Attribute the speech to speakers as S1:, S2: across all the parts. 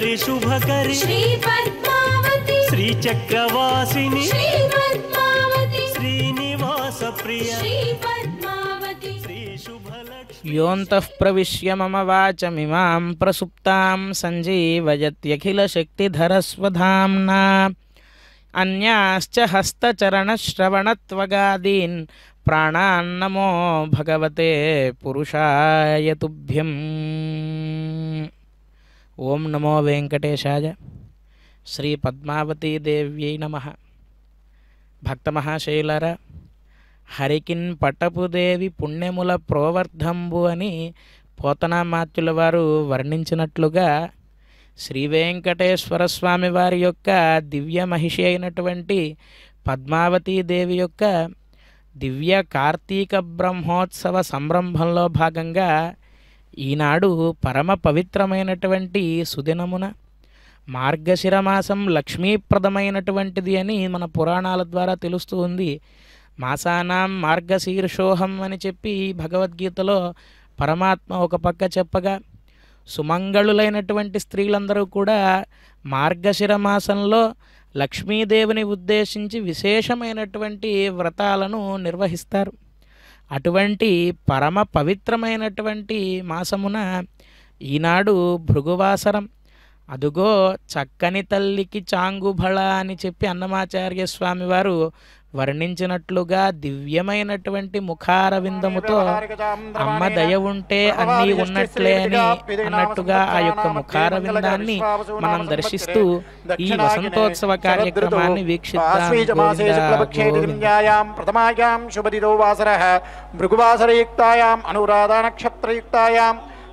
S1: శ్రీకరి శుభకరి శ్రీ పద్మావతి శ్రీచక్రవాసిని శ్రీ పద్మావతి శ్రీనివాస ప్రియ శ్రీ పద్మావతి శ్రీ శుభలక్ష్మి
S2: యోంతః ప్రవిశ్య మమ వాచమిమాం ప్రసుప్తాం సంజీవయత్యఖిల శక్తిధరస్వధామ్నా అన్యాశ్చ హస్తచరణశ్రవణత్వగాదీన్ ప్రాణాన్నమో భగవతే పురుషాయ తుభ్యం. ఓం నమో వెంకటేశాయ. శ్రీ పద్మావతీ దేవ్యై నమః. భక్తమహాశైలరా, హరికిన్ పట్టపుదేవి పుణ్యముల ప్రోవర్ధంబు అని పోతనామాత్యుల వారు వర్ణించినట్లుగా శ్రీ వెంకటేశ్వర స్వామి వారి యొక్క దివ్య మహిషి అయినటువంటి పద్మావతీదేవి యొక్క దివ్య కార్తీక బ్రహ్మోత్సవ సంరంభంలో భాగంగా ఈనాడు పరమ పవిత్రమైనటువంటి సుదినమున మార్గశిర మాసం లక్ష్మీప్రదమైనటువంటిది అని మన పురాణాల ద్వారా తెలుస్తూ ఉంది. మాసానాం మార్గశీర్షోహం అని చెప్పి భగవద్గీతలో పరమాత్మ ఒక పక్క చెప్పగా, సుమంగళులైనటువంటి స్త్రీలందరూ కూడా మార్గశిర మాసంలో లక్ష్మీదేవిని ఉద్దేశించి విశేషమైనటువంటి వ్రతాలను నిర్వహిస్తారు. అటువంటి పరమ పవిత్రమైనటువంటి మాసమున ఈనాడు భృగువాసరం. అదుగో చక్కని తల్లికి చాంగుబళ అని చెప్పి అన్నమాచార్య స్వామి వారు వర్ణించినట్లుగా దివ్యమైనటువంటి ముఖారవిందముతో అమ్మ దయ ఉంటే అన్నీ ఉన్నట్లే అని అన్నట్టుగా ఆ యొక్క ముఖారవిందాన్ని మనం దర్శిస్తూ ఈ వసంతోత్సవ కార్యక్రమాన్ని వీక్షిద్దాం.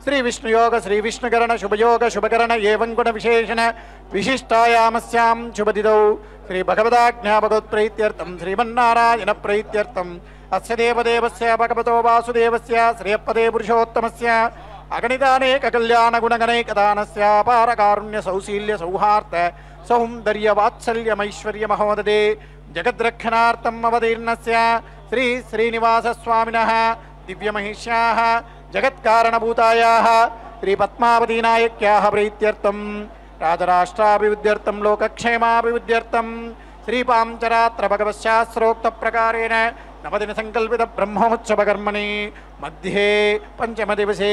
S3: శ్రీ విష్ణుయోగ శ్రీ విష్ణుకరణ శుభయోగ శుభకరణ ఏవం గుణ విశేషణ విశిష్టాయామస్యాం శుభదిదౌ శ్రీ భగవదాజ్ఞా భగవత్ప్రీత్యర్థం శ్రీమన్నారాయణ ప్రీత్యర్థం అస్య దేవదేవస్య భగవతో వాసుదేవస్య శ్రేయపదే పురుషోత్తమస్య అగణితానేక కళ్యాణ గుణగణైకదానస్య అపార కారుణ్య సౌశీల్య సౌహార్ద సౌందర్య వాత్సల్యమైశ్వర్య మహోదదే జగద్రక్షణార్థం అవతీర్ణస్య శ్రీ శ్రీనివాస స్వామినః దివ్యమహిష్యాః జగత్కారణభూతాయాః శ్రీ పద్మావతీనాయక్యాః ప్రీత్యర్థం రాజరాష్ట్రాభివృద్ధ్యర్థం లోకక్షేమాభివృద్ధ్యర్థం శ్రీపాంచరాత్ర భగవశాస్త్రోక్త ప్రకారేణ నవదిన సంకల్పిత బ్రహ్మోత్సవకర్మణి మధ్యే పంచమ దివసే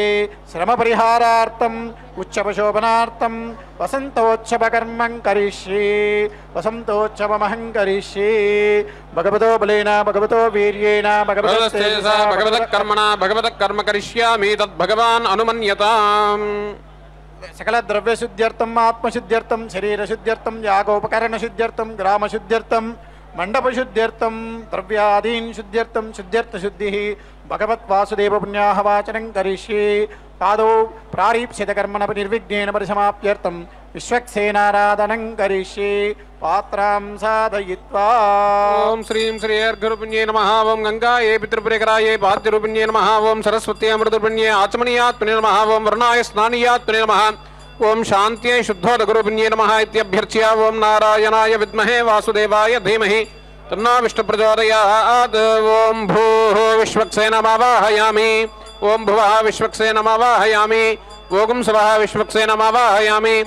S3: శ్రమ పరిహారార్థం ఉత్సవశోభనార్థం వసంతోత్సవకర్మం కరిష్యే వసంతోత్సవమహం కరిష్యే భగవతో బలేన భగవతో వీర్యేణ
S4: భగవతః కర్మణా భగవతః కర్మ కరిష్యామి తద్భగవాన్ అనుమన్యతాం.
S3: సకల ద్రవ్యశుద్ధ్యర్థం ఆత్మశుద్ధ్యర్థం శరీరశుద్ధ్యర్థం యాగోపకరణశుద్ధ్యర్థం గ్రామశుద్ధ్యర్థం మండపశుద్ధ్యర్థం ద్రవ్యాదీన్ శుద్ధ్యర్థం శుద్ధ్యర్థశుద్ధి భగవద్వాసుదేవ పుణ్యాహవాచనం కరిష్యే పాదౌ ప్రారీప్సితకర్మణ నిర్విఘ్నేన పరిసమాప్త్యర్థం విశ్వక్సేనారాధనం కరిష్యే పాత్రాం సాధయిత్వా.
S4: ఓం శ్రీం శ్రీయర్ఘురుపుణ్యే నమః. ఓం గంగాయే పితృపురేకరాయే పాద్యరూపిణ్యే నమః. ఓం సరస్వత్యే అమృతపుణ్యే ఆచమనీయాత్మనే నమః. ఓం వరుణాయ స్నానీయాత్మనే నమః. ఓం శాంత్యై శుద్ధోదగురుపుణ్యే నమః ఇత్యభ్యర్చ్య ఓం నారాయణాయ విద్మహే వాసుదేవాయ ధీమహి తన్నో విష్ణు ప్రచోదయాత్. ఓం భూః విశ్వక్సేనమావాహయామి. ఓం భువః విశ్వక్సేనమావాహయామి. ఓం స్వః విశ్వక్సేనమావాహయామి.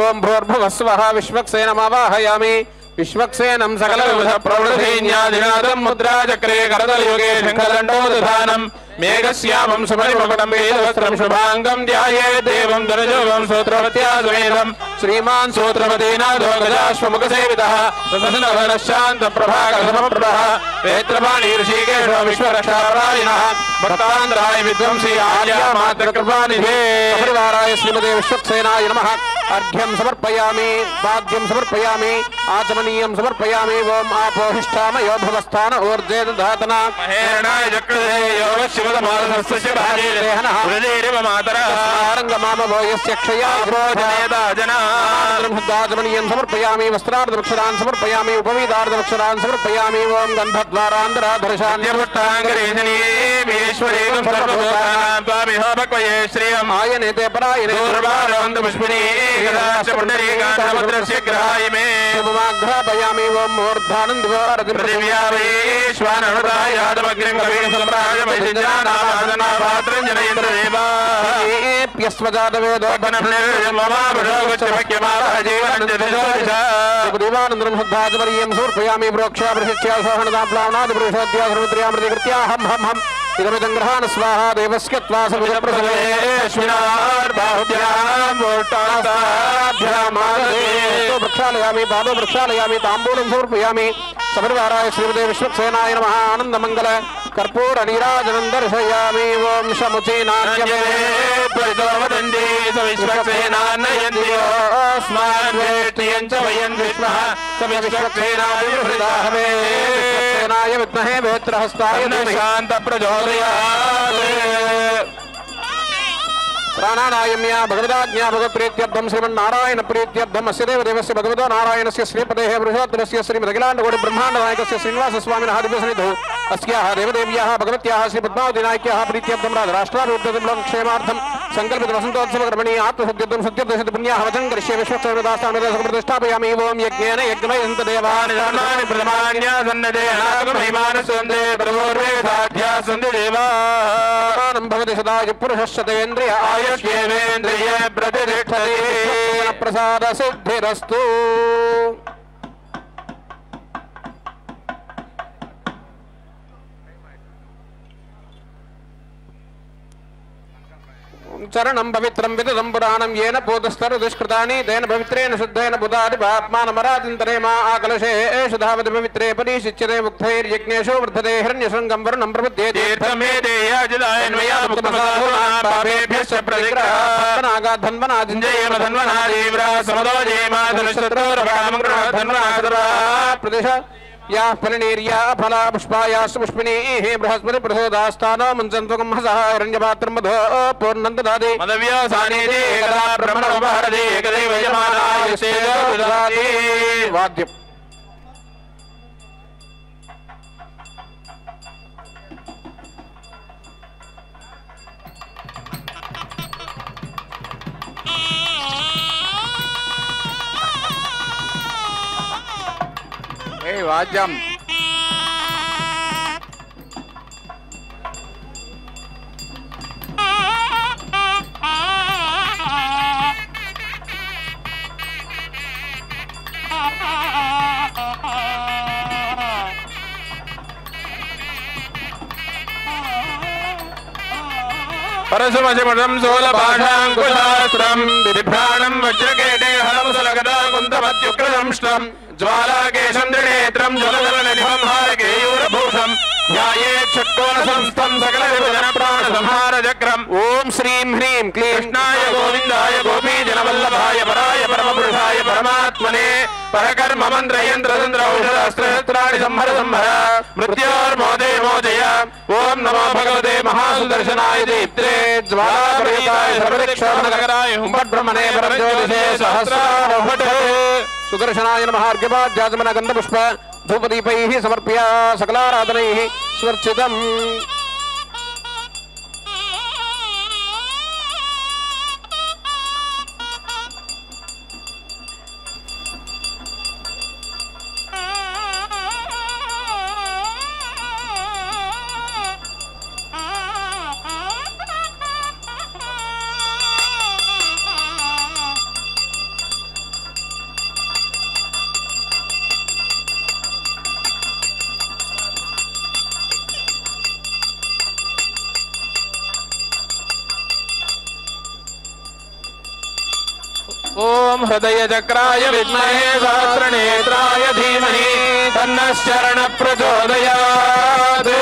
S4: ఓం భూర్భువస్వః విశ్వక్సేనమావాహయామి. విశ్వక్సేనం సకల వివిధ ప్రవృధైన్యాదినాదం ముద్రాచక్రే కరదలయుగే శంఖదండోదధానం మేఘశ్యామం సుపరిమకుటం వేదవస్త్రం శుభాంగం ధ్యాయేత్ దేవం ధనుజోగం సూత్రవత్యాసమేతం శ్రీమాన్ సూత్రవతీనాథో గజాశ్వముఖసేవితః ప్రసన్నవదనశాంతప్రభాకరసమప్రభः వేత్రపాణి ఋషికేశో విశ్వరక్షాపరాయణः భక్తాంధ్రాయ విద్వంసీ ఆర్యామాత్రకృపానిధే పరివారాయ శ్రీమతే విశ్వక్సేనాయ నమః. అర్ఘ్యం సమర్పయామి, వాద్యం సమర్పయామి, ఆచమనీయం సమర్పయామి. ఓం ఆపోహిష్టామయో భవస్థాన ఊర్జే దధాతన మహేరణాయ చక్రధేయో శివదమానస్య భారేహనః ఉదదేరివ మాతరః ఆరంగమామవో యస్య క్షయా భోజనేదాజనాచమనీయం సమర్పయామి. వస్త్రార్ధమక్షరాన్ సమర్పయామి, ఉపవీతార్ధమక్షరాన్ సమర్పయామి. ఓం గంధద్వారాంతరాధరశాన్యభుట్టాంగరేశనీశ్వరేవం సర్వభూతానాం త్వామిహ భక్వయే శ్రియం ఆయనేతే పరాయనే దుర్వారవంతు పుష్పినీ గ్రహాయమే శుభమాఘ్రాపయామి. ఓం మూర్ధానం దివారతి పృథివ్యావేశ్వానృతాయాదమగ్నిం కవీం సమ్రాజమహింజనానాపాత్రం జనయేంద్రదేవాప్య దేవానందరం శుద్ధాచమర్యం సమర్పయామి ప్రోక్షా ప్రశిష్ట్యా సోహణదాప్లావనాది పురుషోద్యాసముద్ర్యామృతికృత్యా హం హం హం ఇదమిదం గ్రహాణ స్వాహా దేవస్య త్వా సవిత ప్రక్షాళయామి పాదో ప్రక్షాళయామి తాంబూలం సమర్పయామి సపరివారాయ శ్రీమతే విశ్వక్సేనాయ నమః ఆనందమంగళ కర్పూర నీరాజనం దర్శయామి ఓం శముచీనాన్యమే పరితోవదండి విశ్వక్సేనాయ విద్మహే వేత్రహస్తాయ శాంత ప్రచోదయాత్ ప్రాణానాయమ్య భగవదాజ్ఞా భగవత్ప్రీత్యర్థం శ్రీమన్నారాయణ ప్రీత్యర్థం అస్య దేవదేవస్య భగవతో నారాయణస్య శ్రీపదేః పురుషోత్తరస్య శ్రీమదఖిలాండకోటి బ్రహ్మాండనాయకస్య శ్రీనివాసస్వామినः దివ్యసన్నిధౌ అస్యాః దేవదేవ్యాः భగవత్యాः శ్రీపద్మావతినాయక్యాः ప్రీత్యర్థం రాష్ట్రాభివృద్ధిం క్షేమార్థం సంకల్పిత వసంతోత్సవకర్మణి ఆత్మశుద్ధ్యర్థం సత్యదశత పుణ్యాः వచనం కరిష్యే విశ్వక్సేనదాస్తానదేశ ప్రతిష్టాపయామి ఓం యజ్ఞేన యజ్ఞమయంత దేవాని ధర్మాని ప్రథమాన్యాసన్నదేహాగమహిమానసుందే ప్రవోర్వేదాధ్యాసంది దేవానం భవతి సదాయ పురుషశ్చతేంద్రియ ఆయుష్యేంద్రియ ప్రతిష్టతే ప్రసాద సిద్ధిరస్తు. చరణం పవిత్రం విదం పురాణం ఏన పూతస్తరు దుష్కృతాని తేన పవిత్రేణ శుద్ధేన బుధాది పాత్మానమరాజింతరే మా ఆకలశే ఏషు ధావతి పవిత్రే పరిశిచ్యతే ముక్తైర్యజ్ఞేషు వర్ధతే హిరణ్యశృంగం వరుణం ప్రబుధ్యేతే ప్రదేశ या फलनीर्या फला पुष्पायास्तु पुष्पिणीः बृहस्पति प्रसोदास्तानो मुञ्चन्त्वकं हसः हिरण्यपात्रं मधो पूर्णन्ददाति मदव्यासानेति एकदा ब्रह्मणोपहरति एकदैव यजमानाय सेदो ददाति. वाद्यम् వాద్యం పరశుమశమడం శూలపాశాంకుశాస్త్రం బిభ్రాణం వజ్రకేటే హరముసలగదా కుంతమత్యుగ్రదంష్టం జ్వాలాకేశం త్రినేత్రం జలజలనిధిం హారకేయూరభూషం ధ్యాయేత్ షట్కోణసంస్థం సకల విభజన ప్రాణ సంహార చక్రం. ఓం శ్రీం హ్రీం క్లీం కృష్ణాయ గోవిందాయ గోపీజనవల్లభాయ పరాయ పరమపురుషాయ పరమాత్మనే పరకర్మ మంత్రయంత్ర తంత్ర ఔషధాస్త్రశస్త్రాణి సంహర సంహర మృత్యోర్మోదే మోదయ. ఓం నమో భగవతే మహాసుదర్శనాయ దీప్త్రే జ్వాలాపరితాయ సర్వదిక్షోభనగరాయ హుంభట్బ్రహ్మణే పరజ్యోతిషే సహస్రారోహటే. సుదర్శనాయ నమః అర్ఘ్యపాద్యాజమన గంధపుష్ప ధూపదీపైః సమర్ప్య సకలారాధనైః స్వర్చితం. ఓం హృదయ చక్రాయ విద్మహే సహస్రనేత్రాయ ధీమహి తన్నః శరణ ప్రచోదయాత్.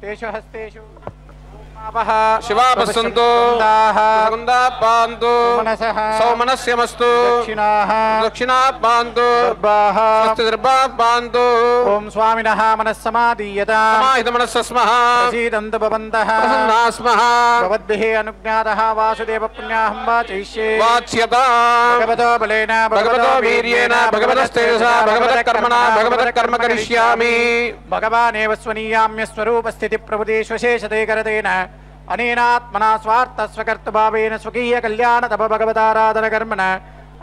S3: తేషు హస్తేషు
S4: శివాపస్సంతు పాంతు సౌమనస్యమస్తు దక్షిణాత్ పాంతు పాంతు.
S3: ఓం స్వామినః మనస్సమాధీయతాం
S4: మనస్సస్మః
S3: ప్రసీదంతు భవంతః
S4: ప్రసన్నాస్మః
S3: భవద్భిః అనుజ్ఞాతః వాసుదేవ పుణ్యాహం వాచయిష్యే.
S4: వాచ్యత
S3: భగవతో బలేన
S4: భగవతో వీర్యేణ భగవతస్తేజసా భగవతః కర్మణా భగవతః కర్మ కరిష్యామి.
S3: భగవానేవ స్వనీయామ్య స్వరూపస్థితి ప్రభుదేశేషతే కరతేన అనేనాత్మనా స్వార్థ స్వకర్తభావేన స్వకీయ కళ్యాణ తప భగవతారాధన కర్మణ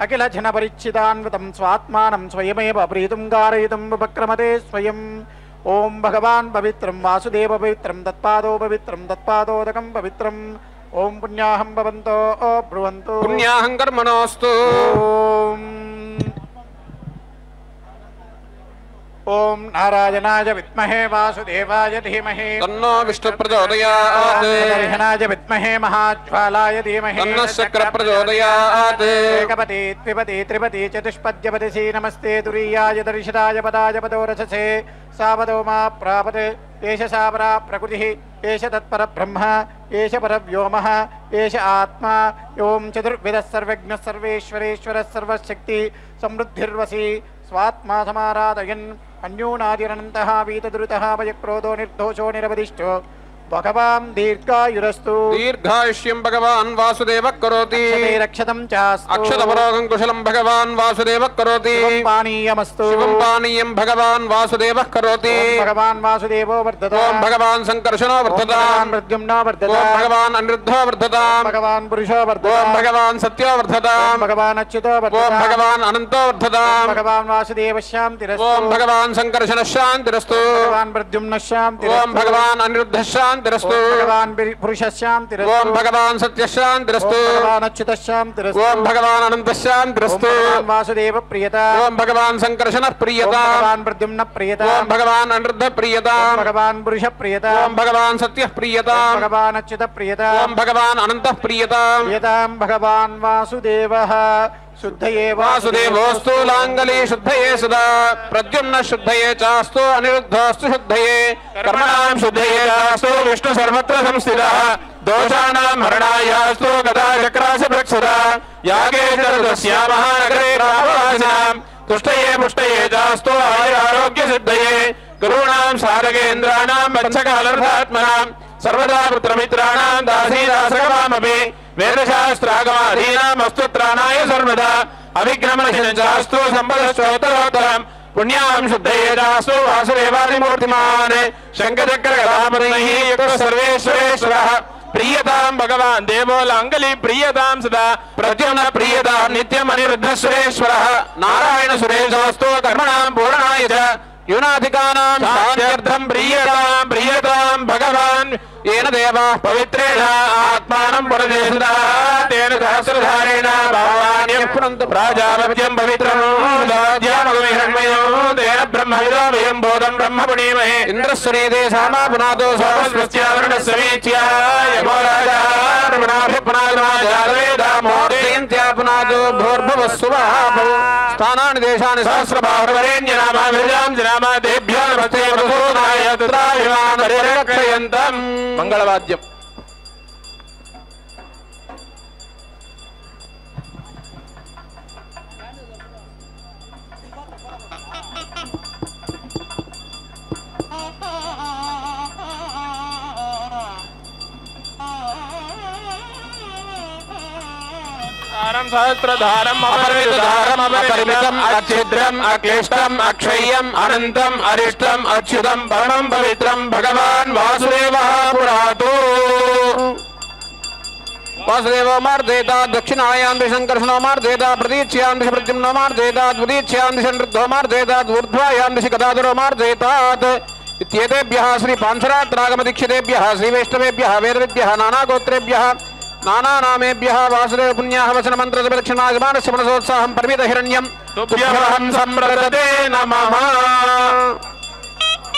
S3: అఖిల జన పరిచ్ఛిదాన్వితం స్వాత్మానం స్వయమేవ ప్రీతుం కారయితుం ఉపక్రమతే స్వయం. ఓం భగవాన్ పవిత్రం వాసుదేవ పవిత్రం తత్పాదో పవిత్రం తత్పాదోదకం పవిత్రం ఓం పుణ్యాహం భవంతో బ్రువంతు
S4: పుణ్యాహం కర్మణోస్తు
S3: ఓం నారాయణాయ విద్మహే వాసుదేవాయ ధీమహి
S4: తన్నో విష్ణు ప్రచోదయాత్
S3: దర్శనాయ విద్మహే మహాజ్వాలాయ ధీమహి
S4: తన్నో శక్ర ప్రచోదయాత్
S3: ఏకపతి ద్విపతి త్రిపతి చతుష్పద్యపతి నమస్తే తురీయాయ దర్శనాయ పదాయ పదోరససే సావదో మా ప్రాపత్ ఏష సావరా ప్రకృతి ఏష తత్పర బ్రహ్మ ఏష పరవ్యోమ ఏష ఆత్మా ఓం చతుర్విధ సర్వజ్ఞ సర్వేశ్వరేశ్వర సర్వశక్తి సమృద్ధిర్వసి స్వాత్మా సమారాధయన్ అన్యూనాదిరనంతః వీతదురితః భయక్రోధో నిర్దోషో నిరవధిష్ఠో భగవాన్ దీర్ఘాయురస్తు
S4: దీర్ఘాయుష్యం భగవాన్ వాసుదేవ కరోతి
S3: రక్షతం చాస్తు
S4: అక్షతపరోగం కుశలం భగవాన్ వాసుదేవ కరోతి
S3: పానీయమస్తు
S4: శివం పానీయం భగవాన్ వాసుదేవ కరోతి
S3: భగవాన్ వాసుదేవో వర్ధత
S4: ఓం భగవాన్ సంకర్షణో వర్ధతాం
S3: ప్రద్యుమ్నో వర్ధత
S4: ఓం భగవాన్ అనిరుద్ధో వర్ధతాం
S3: భగవాన్ పురుషో వర్ధత
S4: ఓం భగవాన్ సత్యో వర్ధతాం
S3: భగవాన్ అచ్యుతో
S4: ఓం
S3: వర్ధత
S4: భగవాన్ అనంతో వర్ధతాం
S3: భగవాన్ వాసుదేవ శాంతిరస్తు
S4: ఓం భగవాన్ సంకర్షణ శాంతిరస్తు
S3: భగవాన్ ప్రద్యుమ్న
S4: ఓం
S3: శాంతిరస్తు
S4: భగవాన్ అనిరుద్ధ శాంతిరస్తు
S3: భగవాన్ పురుష శాంతిరస్తు
S4: ఓం భగవాన్ సత్య శాంతిరస్తు
S3: భగవాన్ అచ్యుత శాంతిరస్తు
S4: ఓం భగవాన్ అనంత శాంతిరస్తు
S3: భగవాన్ వాసుదేవ ప్రియత
S4: ఓం భగవాన్ సంకర్షణ ప్రియత
S3: భగవాన్ ప్రద్యుమ్న ప్రియత
S4: ఓం భగవాన్ అనిరుద్ధ ప్రియత
S3: భగవాన్ పురుష ప్రియత
S4: ఓం భగవాన్ సత్య ప్రియత
S3: భగవాన్ అచ్యుత ప్రియత
S4: ఓం భగవాన్ అనంత ప్రియత
S3: ప్రియతాం భగవాన్ వాసుదేవః శుద్ధయే
S4: వాసుదేవోస్తు లాంగలీ శుద్ధయే సదా ప్రద్యుమ్న శుద్ధయే చాస్తు అనిరుద్ధోస్తు శుద్ధయే కర్మణాం శుద్ధయే చాస్తు విష్ణు సర్వత్ర సంస్థితః దోషాణాం హరణాయాస్తు గదా చక్రాస ప్రక్షురా యాగే చరుదస్యా మహానగరే రామవాసినాం తుష్టయే పుష్టయే చాస్తు ఆయురారోగ్య సిద్ధయే గురూణాం సారగేంద్రాణాం పంచకాలర్థాత్మనాం సర్వదా పుత్రమిత్రాణాం దాసీదాసకమామపి వేదశాస్త్రాగమాధీనాం అస్తుత్రాణాయ సర్వదా అవిఘ్నమనశించాస్తు సంపదశ్చోత్తరోత్తరం పుణ్యాం శుద్ధయే చాస్తు వాసుదేవాదిమూర్తిమాన్ శంఖచక్రగదామృతైః యుక్తః సర్వేశ్వరేశ్వరः ప్రియతాం భగవాన్ దేవో లాంగలి ప్రియతాం సదా ప్రద్యుమ్న ప్రియతాం నిత్యం అనిరుద్ధ సురేశ్వరः నారాయణ సురేశోస్తు కర్మణాం పూర్ణాయ చ యూనాధికానాం శాంత్యర్థం ప్రియతాం ప్రియతాం భగవాన్ येन देवाः पवित्रेण आत्मानं पुरदेशदा तेन सहस्रधारेण भावान्यः पुनन्तु प्राजापत्यं पवित्रं दाद्यामगुमिहन्मयो तेन ब्रह्मविदो वयं बोधं ब्रह्म पुणीमहे इन्द्रस्वनीते सामा पुनातो सोमस्वस्यावरणस्य वीच्या यमो राजा रमणाभिपुनादमाजादवेदा मोदयन्त्या पुनातो भूर्भुवस्सुवः स्थानानि देशानि सहस्रबाहुर्वरेण्यनामाभिर्जां जनामा तेभ्यो नमस्ते प्रसूनाय तत्राभिमानपरिरक्षयन्तम् మంగళవాద్యం సహస్రధారం అపరిమితం అచ్ఛిద్రం అక్లిష్టం అక్షయ్యం అనంతం అరిష్టం అచ్యుతం పరమం పవిత్రం భగవాన్ వాసుదేవః పురాతు వాసుదేవో మార్దేతా దక్షిణాయాం దిశంకర్షణో మార్దేతా ప్రతీచ్యాం దిశ ప్రద్యుమ్నో మార్దేతా ద్వితీచ్యాం దిశ నృద్ధో మార్దేతా ఊర్ధ్వాయాం దిశ గదాధరో మార్దేతాత్ ఇత్యేతేభ్యः శ్రీ పాంశరాత్రాగమదీక్షితేభ్యः శ్రీవైష్ణవేభ్యः వేదవిభ్యः నానాగోత్రేభ్యः नानानामेभ्यः वासुदेव पुण्याः वचन मंत्र जपलक्षणागमानस्य मनसोत्साहं परिमित हिरण्यं तुभ्यहं संप्रदते नमः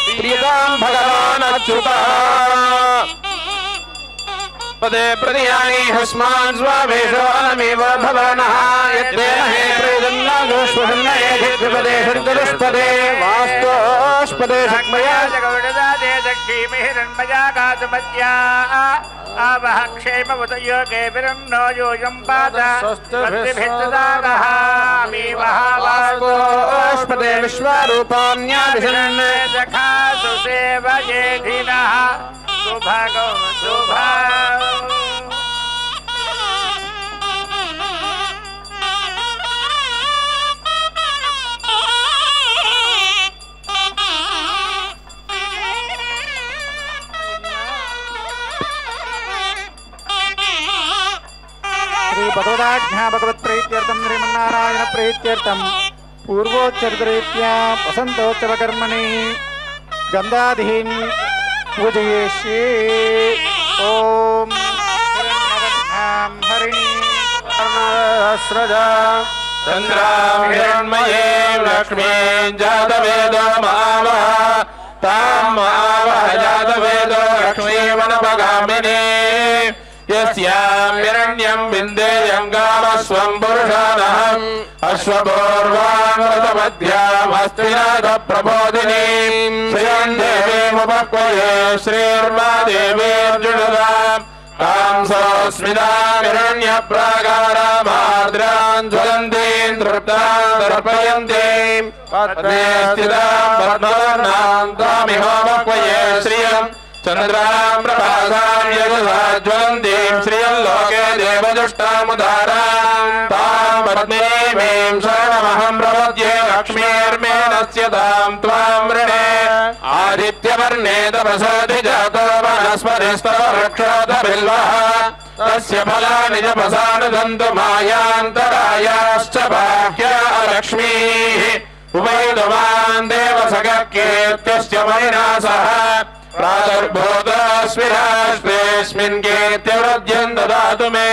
S4: प्रियतां भगवान् अच्युतः पदे प्रदियानि हस्मान् स्वावेशवानमेव भवानः यद्देहे प्रेदन्नागोष्वहन्नये धिक्पदे शन्तदुष्पदे वास्तोष्पदे शक्मया
S3: जगौडदादे दक्षीमिहिरन्मया गातुमत्या आवह क्षेमवतयोगे विरन्नो योऽयं पाद स्वस्तिभिर्ददागः अमीवः
S4: वास्तोष्पदे विश्वरूपाण्याभिषन्
S3: जखासु सेवयेधिनः सुभगो शुभा श्री भगवदाज्ञा भगवत प्रीत्यर्थम श्रीमन्नारायण प्रीत्यर्थम पूर्वोच्चरितरीत्या वसन्तोत्सव कर्मणि गंधाधीन पूजयिष्ये। ओम हरिणी
S4: स्रजा चंद्रां हिरण्मयीं लक्ष्मीं जातवेदो मावः तां मावः जातवेदो लक्ष्मीमनपगामिनी यस्यां हिरण्यं विन्देयं गामस्वं पुरुषानहम् अश्वपूर्वामृतमध्याम् हस्तिनाथप्रबोधिनीं श्रियं देवीमुपक्वये श्रीर्मा देवीर्जुषदाम् तां सोऽस्मितां हिरण्यप्राकारामार्द्रां ज्वलन्तीं तृप्तां तर्पयन्तीं पद्मे स्थितां पद्मवर्णां तामिहोपक्वये श्रियम् चन्द्रां प्रभासां यजसा ज्वलन्तीं श्रियं लोके देवजुष्टामुदारां तां पद्मीमीं शरणमहं प्रपद्ये लक्ष्मीर्मेणस्य तां त्वां वृणे आदित्यवर्णे तपसोऽधिजातो वनस्पतिस्तव वृक्षोऽधबिल्वः तस्य फलानि जपसानुदन्तु मायान्तरायाश्च बाह्या लक्ष्मीः उपैदुमान् देवसखकीर्त्यस्य महिनासः प्रादुर्भूतोऽस्मि राष्ट्रेऽस्मिन् कीर्तिवृद्धिं ददातु मे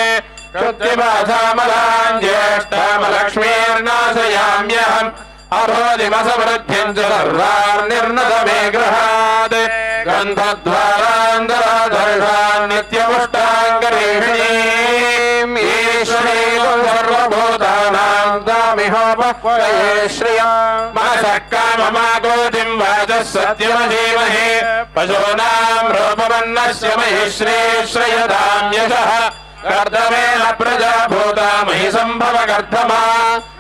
S4: कृत्तिबाधामलां ज्येष्ठामलक्ष्मीर्नाशयाम्यहम् अभोदिमसमृद्धिं च सर्वान्निर्नत मे गृहात् गन्धद्वारान्तराधर्षान् नित्यमुष्टाङ्गरीषिणीम् ईश्वरीं सर्वभूतानां तामिहोपक्वये श्रियम् मनसः काममागोतिं वाचः सत्यमधीमहि पशूनां रूपमन्नस्य महि श्रीश्रयतां यशः कर्दमेन प्रजा भूता महि सम्भव कर्दमा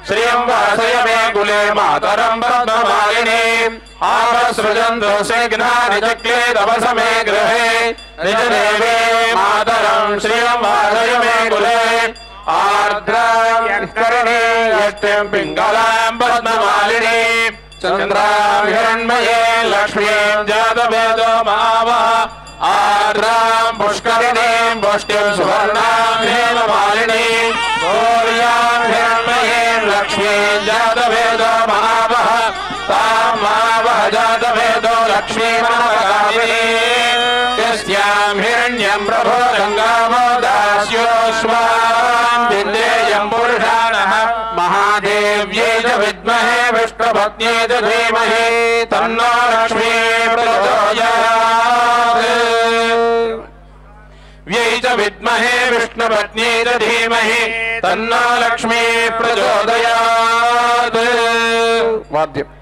S4: श्रियं वासय मे कुले मातरं पद्ममालिनीम् आपसृजन्तु शेघ्नानि चक्ले तपस मे गृहे निजदेवे मातरं श्रियं वासय मे कुले आर्द्रां यत्कर्णे यष्टिं पिङ्गलां पद्ममालिनीम् चन्द्रां हिरण्मये लक्ष्मीं जातवेदो मावः आर्द्रां पुष्करिणीं पुष्टिं सुवर्णां हेममालिनीं गौर्यां हिरण्मयीं लक्ष्मीं जातवेदो मावः तां मावः जातवेदो लक्ष्मीमनपगामिनीं यस्यां हिरण्यं प्रभो गङ्गामो दास्योऽश्वां विन्देयं पुरुषानः महादेव्यै च विद्महे विष्णुपत्न्यै च धीमहि तन्नो लक्ष्मी प्रचोदयात् व्यै च विद्महे विष्णुपत्न्यै च धीमहि तन्नो लक्ष्मी प्रचोदयात्। वाद्यम्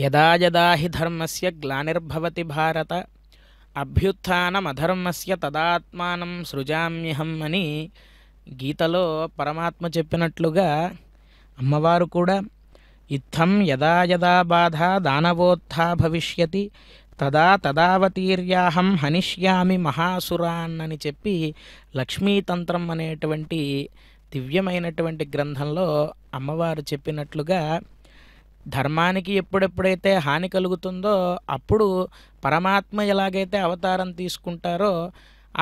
S2: యదా యదా హి ధర్మస్య గ్లానిర్భవతి భారత అభ్యుత్థానమధర్మస్య తదాత్మానం సృజామ్యహం అని గీతలో పరమాత్మ చెప్పినట్లుగా అమ్మవారు కూడా ఇత్థం యదా యదా బాధ దానవోత్థా భవిష్యతి తదా తదావతీర్యాహం హనిష్యామి మహాసురాన్ అని చెప్పి లక్ష్మీతంత్రం అనేటువంటి దివ్యమైనటువంటి గ్రంథంలో అమ్మవారు చెప్పినట్లుగా ధర్మానికి ఎప్పుడెప్పుడైతే హాని కలుగుతుందో అప్పుడు పరమాత్మ ఎలాగైతే అవతారం తీసుకుంటారో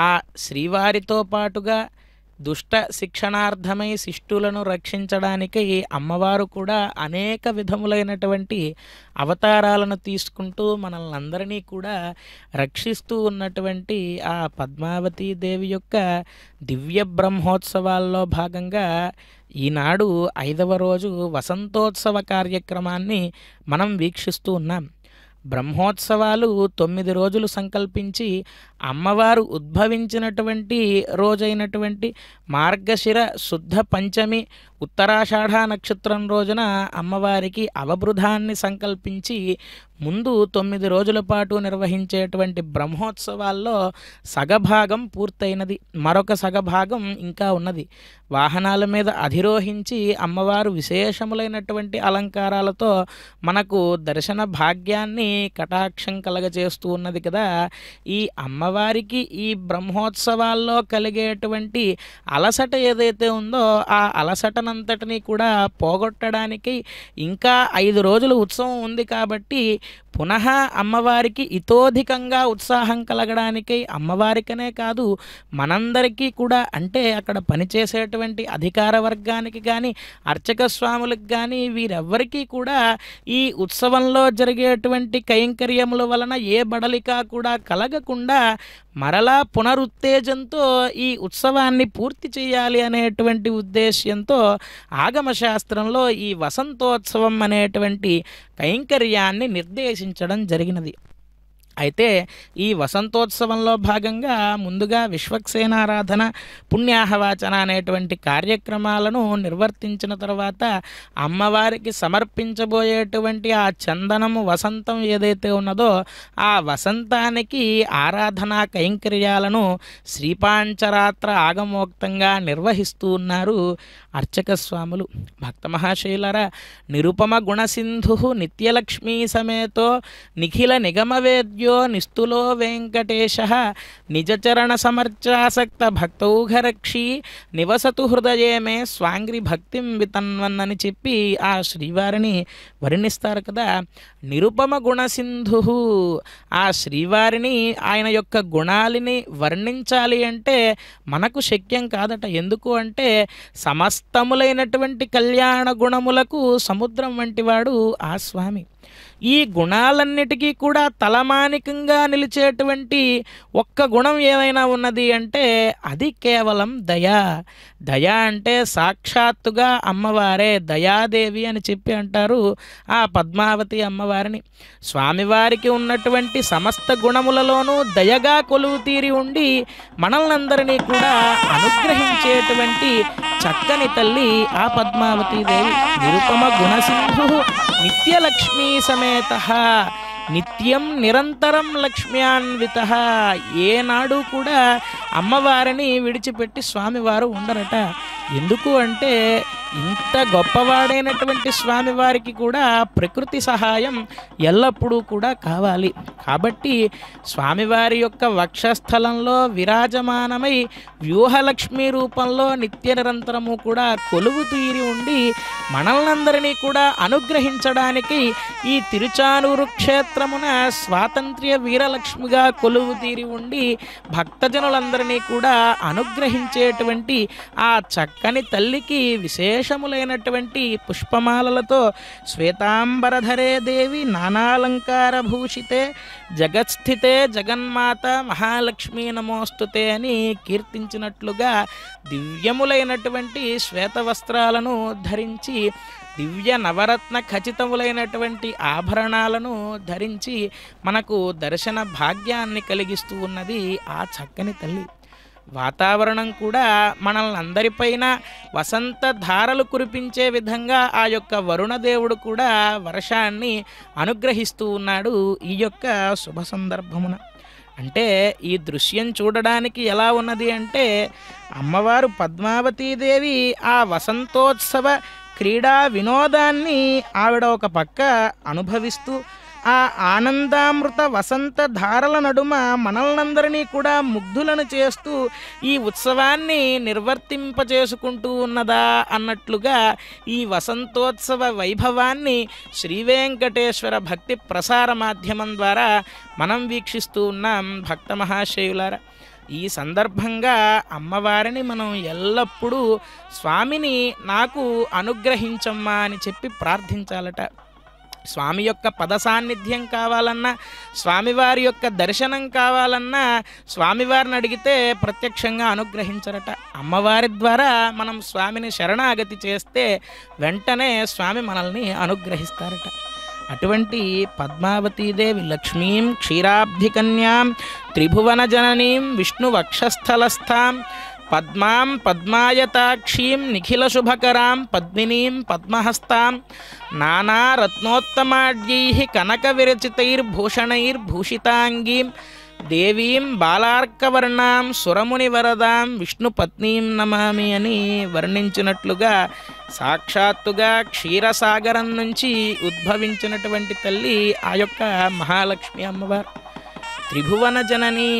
S2: ఆ శ్రీవారితో పాటుగా దుష్ట శిక్షణార్థమై శిష్టులను రక్షించడానికి అమ్మవారు కూడా అనేక విధములైనటువంటి అవతారాలను తీసుకుంటూ మనల్ని అందరినీ కూడా రక్షిస్తూ ఉన్నటువంటి ఆ పద్మావతీ దేవి యొక్క దివ్య బ్రహ్మోత్సవాల్లో భాగంగా ఈనాడు 5వ రోజు వసంతోత్సవ కార్యక్రమాన్ని మనం వీక్షిస్తూ ఉన్నాం. బ్రహ్మోత్సవాలు 9 రోజులు సంకల్పించి అమ్మవారు ఉద్భవించినటువంటి రోజైనటువంటి మార్గశిర శుద్ధ పంచమి ఉత్తరాషాఢ నక్షత్రం రోజున అమ్మవారికి అవబృధాన్ని సంకల్పించి ముందు 9 రోజుల పాటు నిర్వహించేటువంటి బ్రహ్మోత్సవాల్లో సగభాగం పూర్తయినది, మరొక సగభాగం ఇంకా ఉన్నది. వాహనాల మీద అధిరోహించి అమ్మవారు విశేషములైనటువంటి అలంకారాలతో మనకు దర్శన భాగ్యాన్ని కటాక్షం కలగజేస్తూ ఉన్నది కదా. ఈ అమ్మవారికి ఈ బ్రహ్మోత్సవాల్లో కలిగేటువంటి అలసట ఏదైతే ఉందో ఆ అలసటనంతటినీ కూడా పోగొట్టడానికి ఇంకా 5 రోజులు ఉత్సవం ఉంది కాబట్టి పునః అమ్మవారికి ఇతోధికంగా ఉత్సాహం కలగడానికి అమ్మవారికనే కాదు మనందరికీ కూడా, అంటే అక్కడ పనిచేసేటువంటి అధికార వర్గానికి కానీ అర్చక స్వాములకు కానీ వీరెవ్వరికీ కూడా ఈ ఉత్సవంలో జరిగేటువంటి కైంకర్యముల వలన ఏ బడలిక కూడా కలగకుండా మరలా పునరుత్తేజంతో ఈ ఉత్సవాన్ని పూర్తి చేయాలి అనేటువంటి ఉద్దేశ్యంతో ఆగమశాస్త్రంలో ఈ వసంతోత్సవం అనేటువంటి కైంకర్యాన్ని నిర్దేశించడం జరిగినది. అయితే ఈ వసంతోత్సవంలో భాగంగా ముందుగా విశ్వక్సేనారాధన, పుణ్యాహవాచన అనేటువంటి కార్యక్రమాలను నిర్వర్తించిన తర్వాత అమ్మవారికి సమర్పించబోయేటువంటి ఆ చందనము వసంతం ఏదైతే ఉన్నదో ఆ వసంతానికి ఆరాధనా కైంకర్యాలను శ్రీపాంచరాత్ర ఆగమోక్తంగా నిర్వహిస్తూ ఉన్నారు అర్చక స్వాములు. భక్త మహాశైలరా, నిరుపమ గుణసింధు నిత్యలక్ష్మీ సమేతో నిఖిల నిగమవేద్యో నిస్తులో వెంకటేశ నిజచరణ సమర్చాసక్త భక్తౌఘరక్షి నివసతు హృదయే మే స్వాంగ్రి భక్తిం వితన్వన్ అని చెప్పి ఆ శ్రీవారిని వర్ణిస్తారు కదా. నిరుపమ గుణసింధు, ఆ శ్రీవారిని ఆయన యొక్క గుణాలని వర్ణించాలి అంటే మనకు శక్యం కాదట. ఎందుకు అంటే సమస్తములైనటువంటి కళ్యాణ గుణములకు సముద్రం వంటివాడు ఆ స్వామి. ఈ గుణాలన్నిటికీ కూడా తలమానికంగా నిలిచేటువంటి ఒక్క గుణం ఏమైనా ఉన్నది అంటే అది కేవలం దయ. దయ అంటే సాక్షాత్తుగా అమ్మవారే దయాదేవి అని చెప్పి అంటారు ఆ పద్మావతి అమ్మవారిని. స్వామివారికి ఉన్నటువంటి సమస్త గుణములలోనూ దయగా కొలువు తీరి ఉండి మనల్నందరినీ కూడా అనుగ్రహించేటువంటి చక్కని తల్లి ఆ పద్మావతీ దేవి. నిరుపమ గుణసింధు నిత్యలక్ష్మీ సమేత నిత్యం నిరంతరం లక్ష్మ్యాన్విత. ఏనాడు కూడా అమ్మవారిని విడిచిపెట్టి స్వామివారు ఉండరట. ఎందుకు అంటే ఇంత గొప్పవాడైనటువంటి స్వామివారికి కూడా ప్రకృతి సహాయం ఎల్లప్పుడూ కూడా కావాలి. కాబట్టి స్వామివారి యొక్క వక్షస్థలంలో విరాజమానమై వ్యూహలక్ష్మి రూపంలో నిత్య నిరంతరము కూడా కొలువు తీరి ఉండి మనల్నందరినీ కూడా అనుగ్రహించడానికి ఈ తిరుచానూరు క్షేత్రమున స్వాతంత్ర్య వీరలక్ష్మిగా కొలువు తీరి ఉండి భక్తజనులందరినీ కూడా అనుగ్రహించేటువంటి ఆ చక్కని తల్లికి విశేషములైనటువంటి పుష్పమాలలతో శ్వేతాంబరధరే దేవి నానాలంకార భూషితే జగత్స్థితే జగన్మాత మహాలక్ష్మీ నమోస్తుతే అని కీర్తించినట్లుగా దివ్యములైనటువంటి శ్వేత వస్త్రాలను ధరించి దివ్య నవరత్న ఖచ్చితములైనటువంటి ఆభరణాలను ధరించి మనకు దర్శన భాగ్యాన్ని కలిగిస్తూ ఉన్నది ఆ చక్కని తల్లి. వాతావరణం కూడా మనల్ని అందరిపైన వసంత ధారలు కురిపించే విధంగా ఆ యొక్క వరుణదేవుడు కూడా వర్షాన్ని అనుగ్రహిస్తూ ఉన్నాడు ఈ యొక్క శుభ సందర్భమున. అంటే ఈ దృశ్యం చూడడానికి ఎలా ఉన్నది అంటే అమ్మవారు పద్మావతీదేవి ఆ వసంతోత్సవ క్రీడా వినోదాన్ని ఆవిడ ఒక పక్క అనుభవిస్తూ ఆ ఆనందామృత వసంత ధారల నడుమ మనల్నందరినీ కూడా ముగ్ధులను చేస్తూ ఈ ఉత్సవాన్ని నిర్వర్తింపచేసుకుంటూ ఉన్నదా అన్నట్లుగా ఈ వసంతోత్సవ వైభవాన్ని శ్రీ వెంకటేశ్వర భక్తి ప్రసార మాధ్యమం ద్వారా మనం వీక్షిస్తూ ఉన్నాం భక్త మహాశయులారా. ఈ సందర్భంగా అమ్మవారిని మనం ఎల్లప్పుడూ స్వామిని నాకు అనుగ్రహించమ్మా అని చెప్పి ప్రార్థించాలట. స్వామి యొక్క పద సాన్నిధ్యం కావాలన్నా స్వామివారి యొక్క దర్శనం కావాలన్నా స్వామివారిని అడిగితే ప్రత్యక్షంగా అనుగ్రహించరట. అమ్మవారి ద్వారా మనం స్వామిని శరణాగతి చేస్తే వెంటనే స్వామి మనల్ని అనుగ్రహిస్తారట. అటువంటి పద్మావతీదేవి లక్ష్మీం క్షీరాబ్ధికన్యాం త్రిభువన జననీం విష్ణు వక్షస్థలస్థాం పద్మాం పద్మాయతాక్షీం నిఖిలశుభకరాం పద్మినీం పద్మహస్తాం నానారత్నోత్తమాఢ్యైః కనకవిరచితైర్భూషణైర్భూషితాంగీం దేవీం బాలార్కవర్ణాం సురమునివరదాం విష్ణుపత్నీం నమామి అని వర్ణించినట్లుగా సాక్షాత్తుగా క్షీరసాగరం నుంచి ఉద్భవించినటువంటి తల్లి ఆ యొక్క మహాలక్ష్మి అమ్మవారు. త్రిభువన జననీ,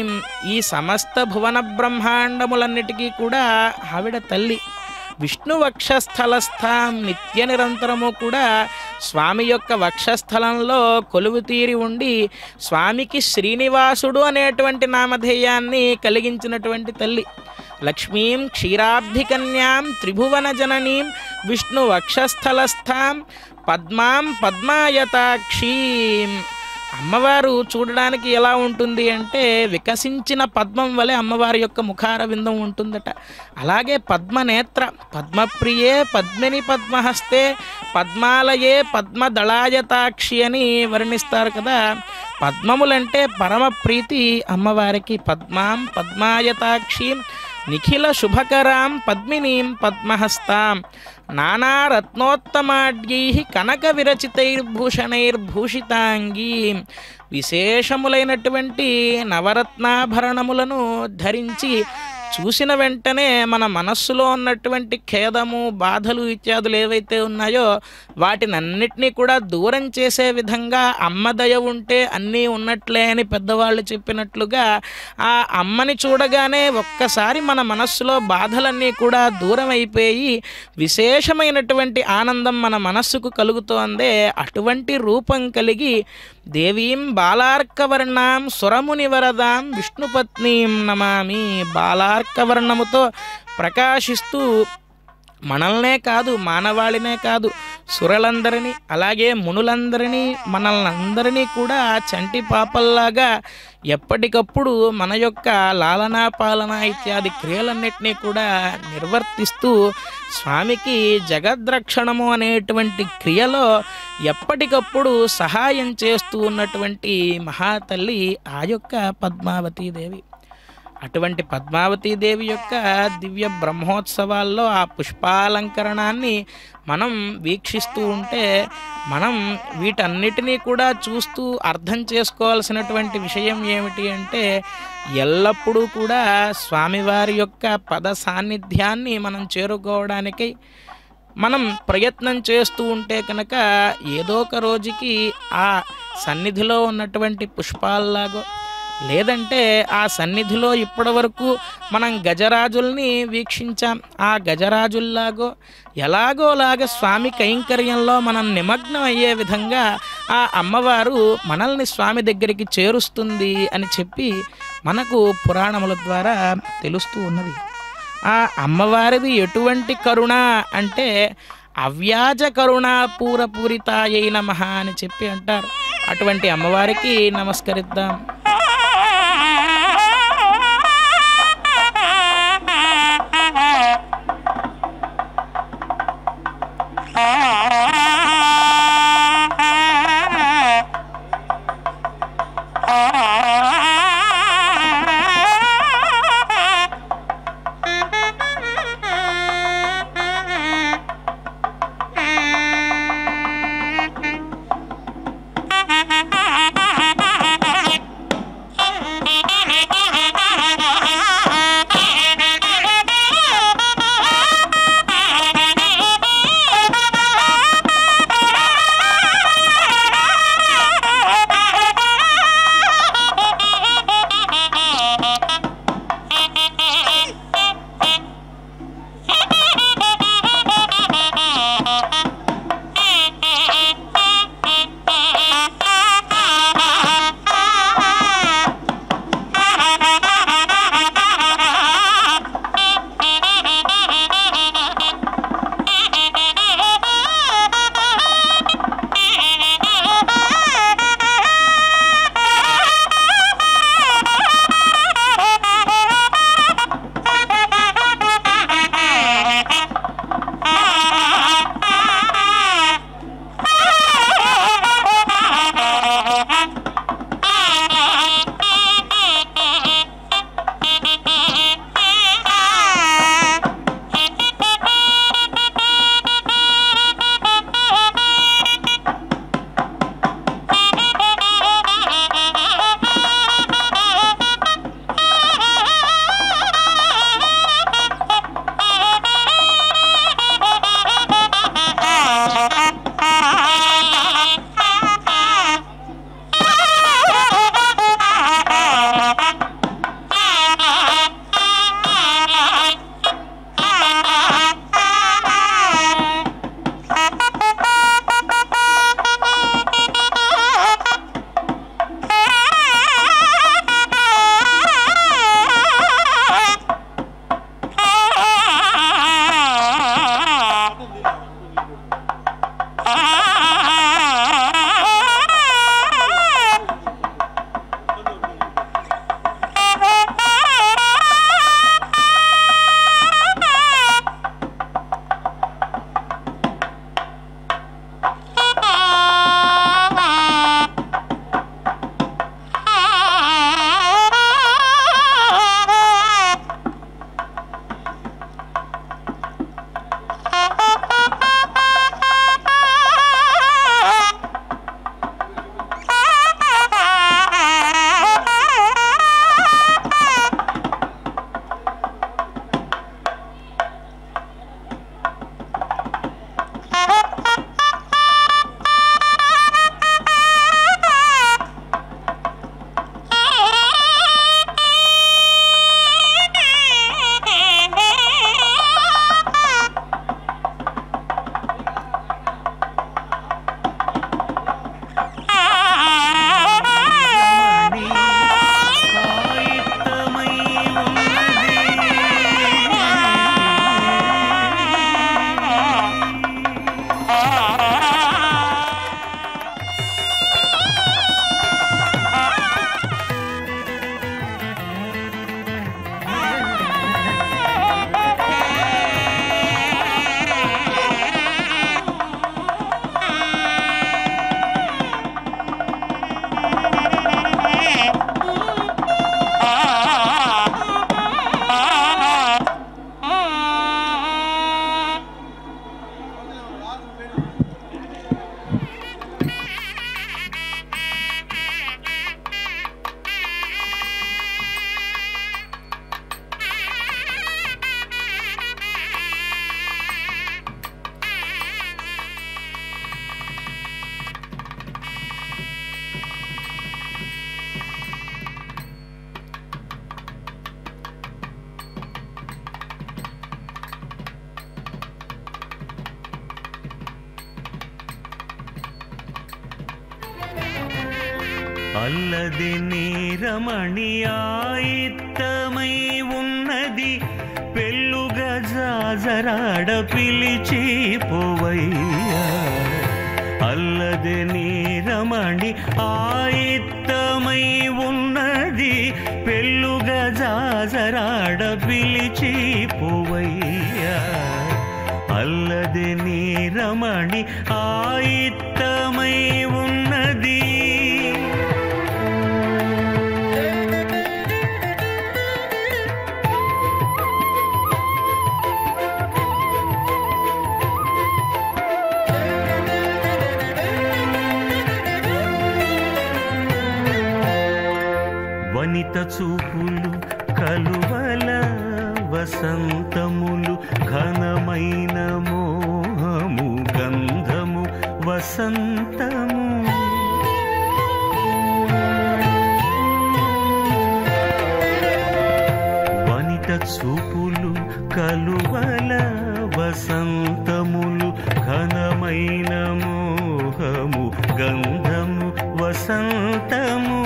S2: ఈ సమస్త భువన బ్రహ్మాండములన్నిటికీ కూడా ఆవిడ తల్లి. విష్ణు వక్షస్థలస్థాం, నిత్య నిరంతరము కూడా స్వామి యొక్క వక్షస్థలంలో కొలువు తీరి ఉండి స్వామికి శ్రీనివాసుడు అనేటువంటి నామధేయాన్ని కలిగించినటువంటి తల్లి. లక్ష్మీం క్షీరాబ్ధికన్యాం త్రిభువన జననీం విష్ణు వక్షస్థలస్థాం పద్మాం పద్మాయతాక్షీం. అమ్మవారు చూడడానికి ఎలా ఉంటుంది అంటే వికసించిన పద్మం వలె అమ్మవారి యొక్క ముఖార విందం ఉంటుందట. అలాగే పద్మనేత్ర, పద్మప్రియే పద్మిని పద్మహస్తే పద్మాలయే పద్మదళాయతాక్షి అని వర్ణిస్తారు కదా. పద్మములంటే పరమ ప్రీతి అమ్మవారికి. పద్మాం పద్మాయతాక్షీం నిఖిల శుభకరాం పద్మినీం పద్మహస్తాం నానారత్నోత్తమాఢ్యైః కనక విరచితైర్భూషణైర్భూషితాంగీం. విశేషములైనటువంటి నవరత్నాభరణములను ధరించి చూసిన వెంటనే మన మనస్సులో ఉన్నటువంటి ఖేదము, బాధలు ఇత్యాదులు ఏవైతే ఉన్నాయో వాటినన్నిటినీ కూడా దూరం చేసే విధంగా అమ్మ దయ ఉంటే అన్నీ ఉన్నట్లే అని పెద్దవాళ్ళు చెప్పినట్లుగా ఆ అమ్మని చూడగానే ఒక్కసారి మన మనస్సులో బాధలన్నీ కూడా దూరం అయిపోయి విశేషమైనటువంటి ఆనందం మన మనస్సుకు కలుగుతోందే. అటువంటి రూపం కలిగి దేవీం బాలార్కవర్ణాం సురమునివరదాం విష్ణుపత్నీం నమామి. బాలార్కవర్ణముతో ప్రకాశిస్తూ మనల్నే కాదు, మానవాళినే కాదు, సురలందరినీ అలాగే మునులందరినీ మనల్నందరినీ కూడా చంటి పాపల్లాగా ఎప్పటికప్పుడు మన యొక్క లాలనా పాలన ఇత్యాది క్రియలన్నిటినీ కూడా నిర్వర్తిస్తూ స్వామికి జగద్రక్షణము అనేటువంటి క్రియలో ఎప్పటికప్పుడు సహాయం చేస్తూ ఉన్నటువంటి మహాతల్లి ఆ యొక్క పద్మావతీదేవి. అటువంటి పద్మావతీదేవి యొక్క దివ్య బ్రహ్మోత్సవాల్లో ఆ పుష్పాలంకరణాన్ని మనం వీక్షిస్తూ ఉంటే మనం వీటన్నిటినీ కూడా చూస్తూ అర్థం చేసుకోవాల్సినటువంటి విషయం ఏమిటి అంటే ఎల్లప్పుడూ కూడా స్వామివారి యొక్క పద సాన్నిధ్యాన్ని మనం చేరుకోవడానికి మనం ప్రయత్నం చేస్తూ ఉంటే కనుక ఏదో ఒక రోజుకి ఆ సన్నిధిలో ఉన్నటువంటి పుష్పాల్లాగో లేదంటే ఆ సన్నిధిలో ఇప్పటి వరకు మనం గజరాజుల్ని వీక్షించాం, ఆ గజరాజుల్లాగో ఎలాగోలాగ స్వామి కైంకర్యంలో మనం నిమగ్నం అయ్యే విధంగా ఆ అమ్మవారు మనల్ని స్వామి దగ్గరికి చేరుస్తుంది అని చెప్పి మనకు పురాణముల ద్వారా తెలుస్తూ ఉన్నది. ఆ అమ్మవారిది ఎటువంటి కరుణ అంటే అవ్యాజ కరుణ పూరపూరితాయై నమః అని చెప్పి అంటారు. అటువంటి అమ్మవారికి నమస్కరిద్దాం.
S1: అల్లది నీరమణి ఆయిత్తమై ఉన్నది పెళ్ళుగా జాజరాడ పిలిచి పోవయ్యా. అల్లది నీరమణి ఆయిత్తమై ఉన్నది పెళ్ళుగా జాజరాడ పిలిచి పోవయ్యా. అల్లది నీరమణి ఆయిత్తమై ఉన్నది. వనిత చూపులు కలువల వసంతములు ఘనమైన మోహము గంధము వసంతము. వనిత చూపులు కలువల వసంతములు ఘనమైన మోహము గంధము వసంతము.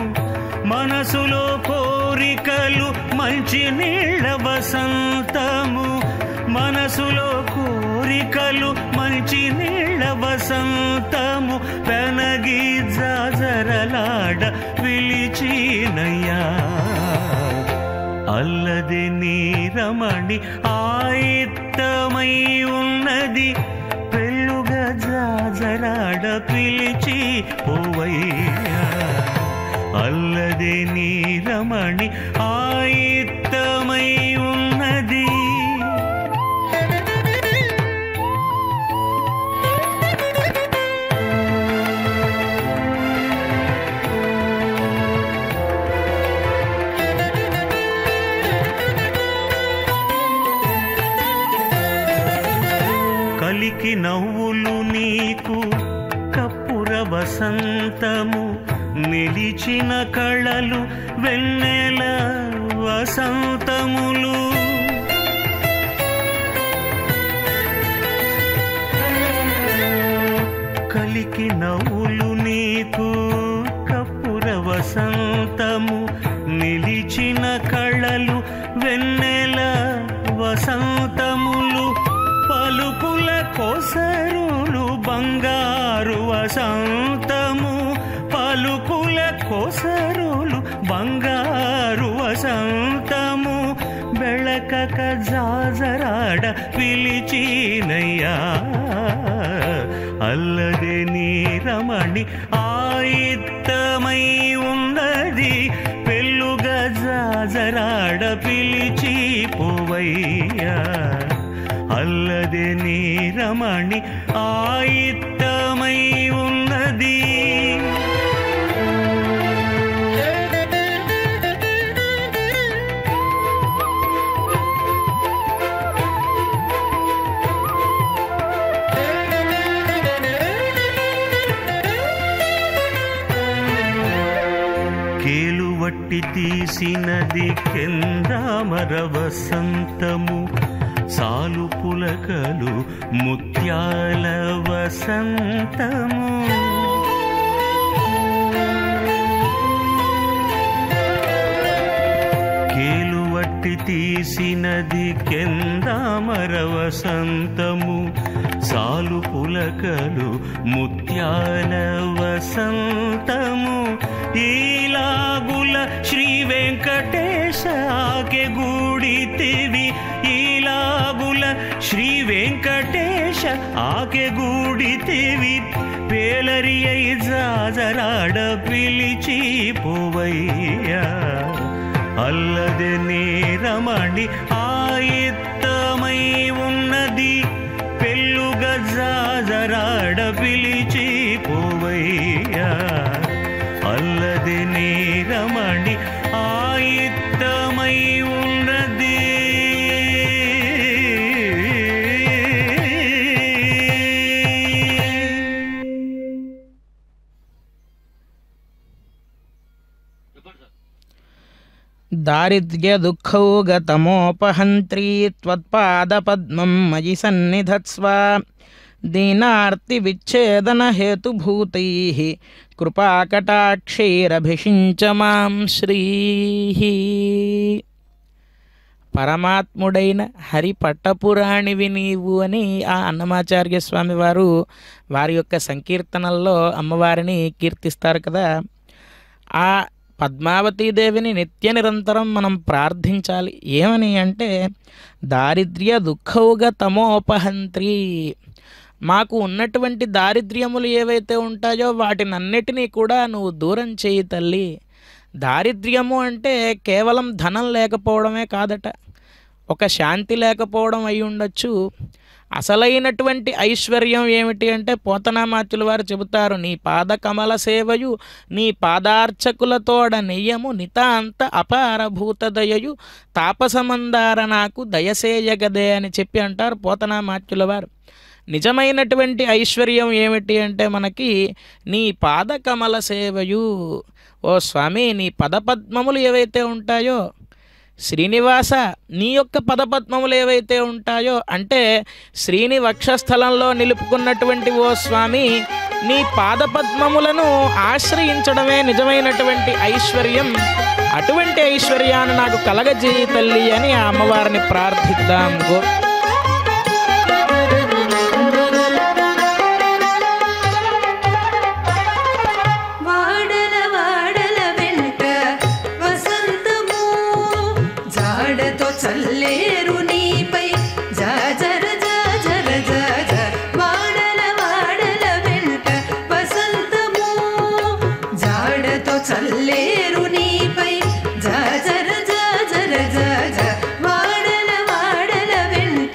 S1: మనసులో కోరికలు మంచి నీళ్ళ వసంతము. మనసులో కోరికలు మంచి నీళ్ళ వసంతము. పెనగి జాజరలాడ పిలిచినయ్యా. అల్లది నీరమణి ఆయిత్తమై ఉన్నది పెళ్ళుగా జాజరాడ పిలిచి పోవయ్యా. అల్లది నీరమణి ఆయిత్తమై ఉన్నది. కలికి నవ్వులు నీకు కప్పుర వసంతము. నిలిచిన కళలు వెన్నెల వసంతములు. కలికి నవ్వులు నీకు కప్పుర వసంతము. నిలిచిన కళలు వెన్నెల వసంతములు. పలుకుల కొసరులు బంగారు వసంతము. పలుకుల కొసరులు బంగారు వసంతము. బెళకక జాజరాడ పిలిచినయ్యా. అల్లది నీరమణి ఆయిత్తమై ఉన్నది పెళ్ళుగా జాజరాడ పిలిచి పోవయ్యా. అల్లది నీరమణి ఆయిత్తమై ఉన్నది. కేలువట్టి తీసినది కెందామర వసంతము. సాలు పులకలు ముత్యాల వసంతము. కేలువట్టి తీసినది కెందామర వసంతము. సాలు పులకలు ముత్యాల వసంతము. ఈలాగుల శ్రీ వెంకటేశ ఆకే గూడితివి. ఈలాగుల శ్రీ వెంకటేశ ఆకే గూడితివి. పేలరి అయి జాజరాడ పిలిచి పోవయ్యా. అల్లది నీరమణి ఆయిత్తమై ఉన్నది పెళ్ళుగా జాజరాడ పిలిచి పోవయ్యా. అల్లది నీరమణి ఆయిత్తమై ఉన్నది.
S2: దారిద్ర్య దుఃఖౌగతమోపహంత్రీ త్వత్పాదపద్మం మయి సన్నిధత్స్వ. దీనార్తి విచ్ఛేదన హేతుభూతై కృపాకటాక్షైరభిషించ మాం శ్రీ. పరమాత్ముడైన హరి పట్టపురాణివి నీవు అని ఆ అన్నమాచార్య స్వామి వారు వారి యొక్క సంకీర్తనల్లో అమ్మవారిని కీర్తిస్తారు కదా. ఆ పద్మావతీదేవిని నిత్య నిరంతరం మనం ప్రార్థించాలి. ఏమని అంటే, దారిద్ర్య దుఃఖౌగ తమోపహంత్రి, మాకు ఉన్నటువంటి దారిద్ర్యములు ఏవైతే ఉంటాయో వాటినన్నిటినీ కూడా నువ్వు దూరం చేయి తల్లి. దారిద్ర్యము అంటే కేవలం ధనం లేకపోవడమే కాదట, ఒక శాంతి లేకపోవడం అయి ఉండొచ్చు. అసలైనటువంటి ఐశ్వర్యం ఏమిటి అంటే పోతనామాత్యుల వారు చెబుతారు, నీ పాద కమల సేవయు నీ పాదార్చకులతోడ నెయ్యము నితాంత అపారభూత దయయు తాపసమందార నాకు దయసేయగదే అని చెప్పి అంటారు పోతనామాత్యుల వారు. నిజమైనటువంటి ఐశ్వర్యం ఏమిటి అంటే మనకి నీ పాద కమల సేవయు. ఓ స్వామి, నీ పదపద్మములు ఏవైతే ఉంటాయో, శ్రీనివాస నీ యొక్క పదపద్మములు ఏవైతే ఉంటాయో అంటే శ్రీని వక్షస్థలంలో నిలుపుకున్నటువంటి ఓ స్వామి, నీ పాదపద్మములను ఆశ్రయించడమే నిజమైనటువంటి ఐశ్వర్యం. అటువంటి ఐశ్వర్యాన్ని నాకు కలగజేయి తల్లి అని ఆ అమ్మవారిని ప్రార్థిద్దాం.
S5: చల్లేరు నీపై జాజర జాజర జాజ వాడల వాడల వెంట వసంతము, జాడతో చల్లేరు నీపై జాజర జాజర జాజ వాడల వాడల వెంట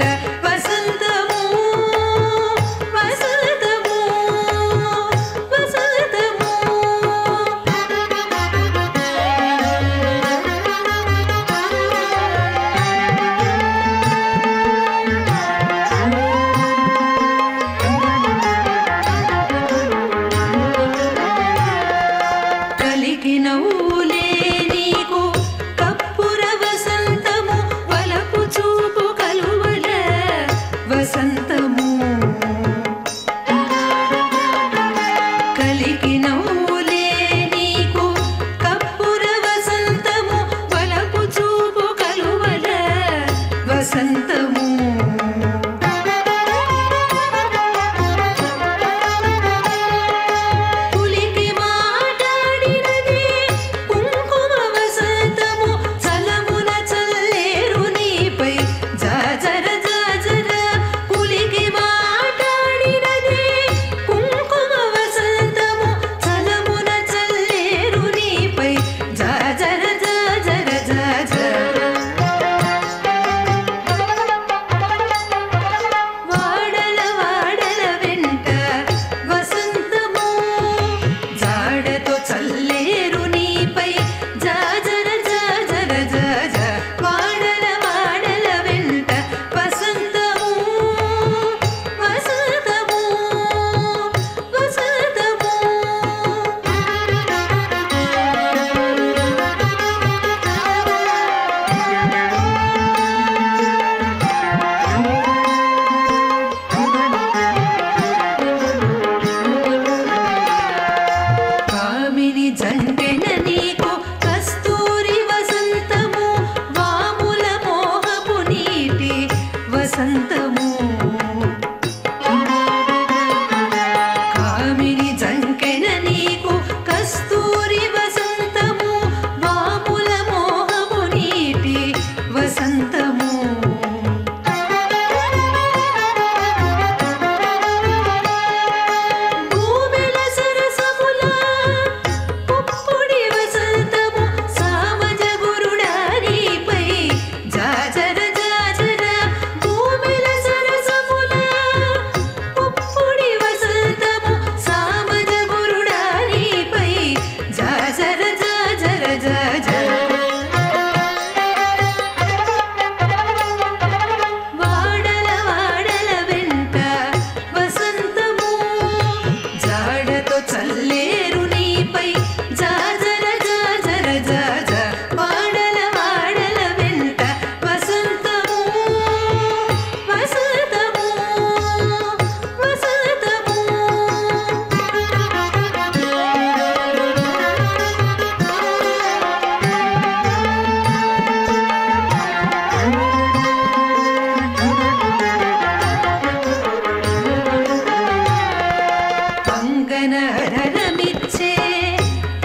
S5: అంగనధరమిచ్చే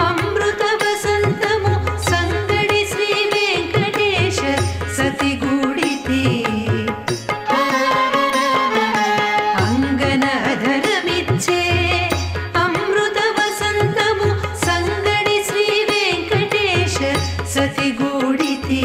S5: అమృత వసంతము సంగడి శ్రీ వెంకటేశ సతిగూడితే అంగనధరమిచ్చే అమృత వసంతము సంగడి శ్రీ వెంకటేశ సతిగూడితే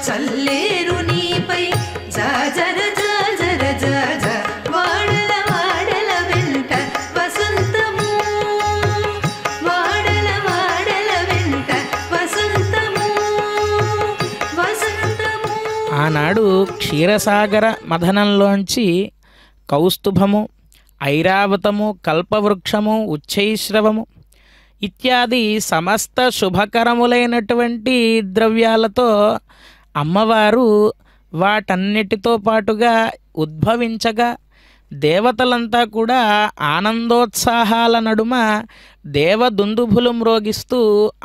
S5: చల్లేరు నీపై జాజర జాజర జాజ వాడల వాడల వెంట వసంతము వాడల వాడల వెంట వసంతము వసంతము.
S2: ఆనాడు క్షీరసాగర మథనంలోంచి కౌస్తుభము, ఐరావతము, కల్పవృక్షము, ఉచ్చైశ్రవము ఇత్యాది సమస్త శుభకరములైనటువంటి ద్రవ్యాలతో అమ్మవారు వాటన్నిటితో పాటుగా ఉద్భవించగా దేవతలంతా కూడా ఆనందోత్సాహాల నడుమ దేవదుందుభులు మ్రోగిస్తూ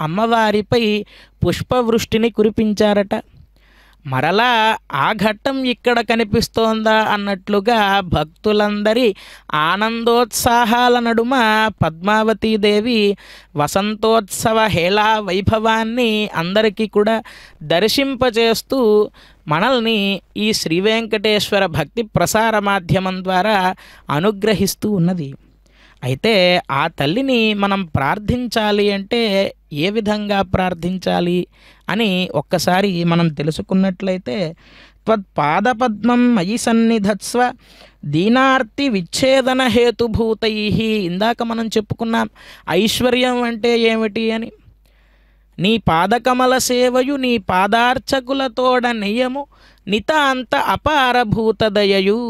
S2: అమ్మవారిపై పుష్పవృష్టిని కురిపించారట. మరలా ఆ ఘట్టం ఇక్కడ కనిపిస్తోందా అన్నట్లుగా భక్తులందరి ఆనందోత్సాహాల నడుమ పద్మావతీదేవి వసంతోత్సవ హేళా వైభవాన్ని అందరికీ కూడా దర్శింపజేస్తూ మనల్ని ఈ శ్రీ వెంకటేశ్వర భక్తి ప్రసార మాధ్యమం ద్వారా అనుగ్రహిస్తూ ఉన్నది. అయితే ఆ తల్లిని మనం ప్రార్థించాలి అంటే ఏ విధంగా ప్రార్థించాలి అని ఒక్కసారి మనం తెలుసుకున్నట్లయితే త్వత్పాదపద్మం మయి సన్నిధత్స్వ దీనార్తి విచ్ఛేదన హేతుభూతై. ఇందాక మనం చెప్పుకున్నాం ఐశ్వర్యం అంటే ఏమిటి అని. నీ పాదకమల సేవయు నీ పాదార్చకులతోడ నెయ్యము నితాంత అపారభూత దయయు.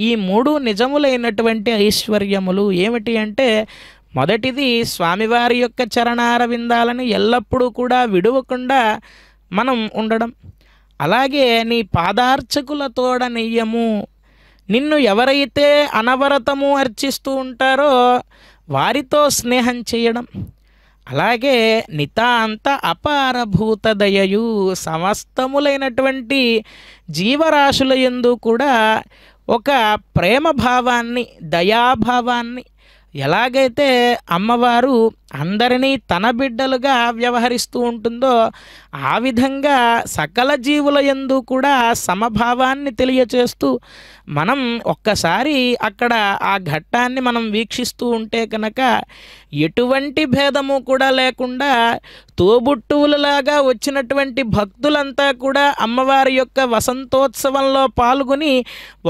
S2: ఈ మూడు నిజములైనటువంటి ఐశ్వర్యములు ఏమిటి అంటే, మొదటిది స్వామివారి యొక్క చరణారవిందాలను ఎల్లప్పుడూ కూడా విడవకుండా మనం ఉండడం. అలాగే నీ పాదార్చకులతోడ నెయ్యము, నిన్ను ఎవరైతే అనవరతము అర్చిస్తూ ఉంటారో వారితో స్నేహం చేయడం. అలాగే నితాంత అపారభూత దయయు, సమస్తములైనటువంటి జీవరాశుల యందు కూడా ఒక ప్రేమ భావాన్ని, దయాభావాన్ని, ఎలాగైతే అమ్మవారు అందరినీ తన బిడ్డలుగా వ్యవహరిస్తూ ఉంటుందో ఆ విధంగా సకల జీవుల యందు కూడా సమభావాన్ని తెలియచేస్తూ మనం ఒక్కసారి అక్కడ ఆ ఘట్టాన్ని మనం వీక్షిస్తూ ఉంటే కనుక ఎటువంటి భేదము కూడా లేకుండా తోబుట్టువులలాగా వచ్చినటువంటి భక్తులంతా కూడా అమ్మవారి యొక్క వసంతోత్సవంలో పాల్గొని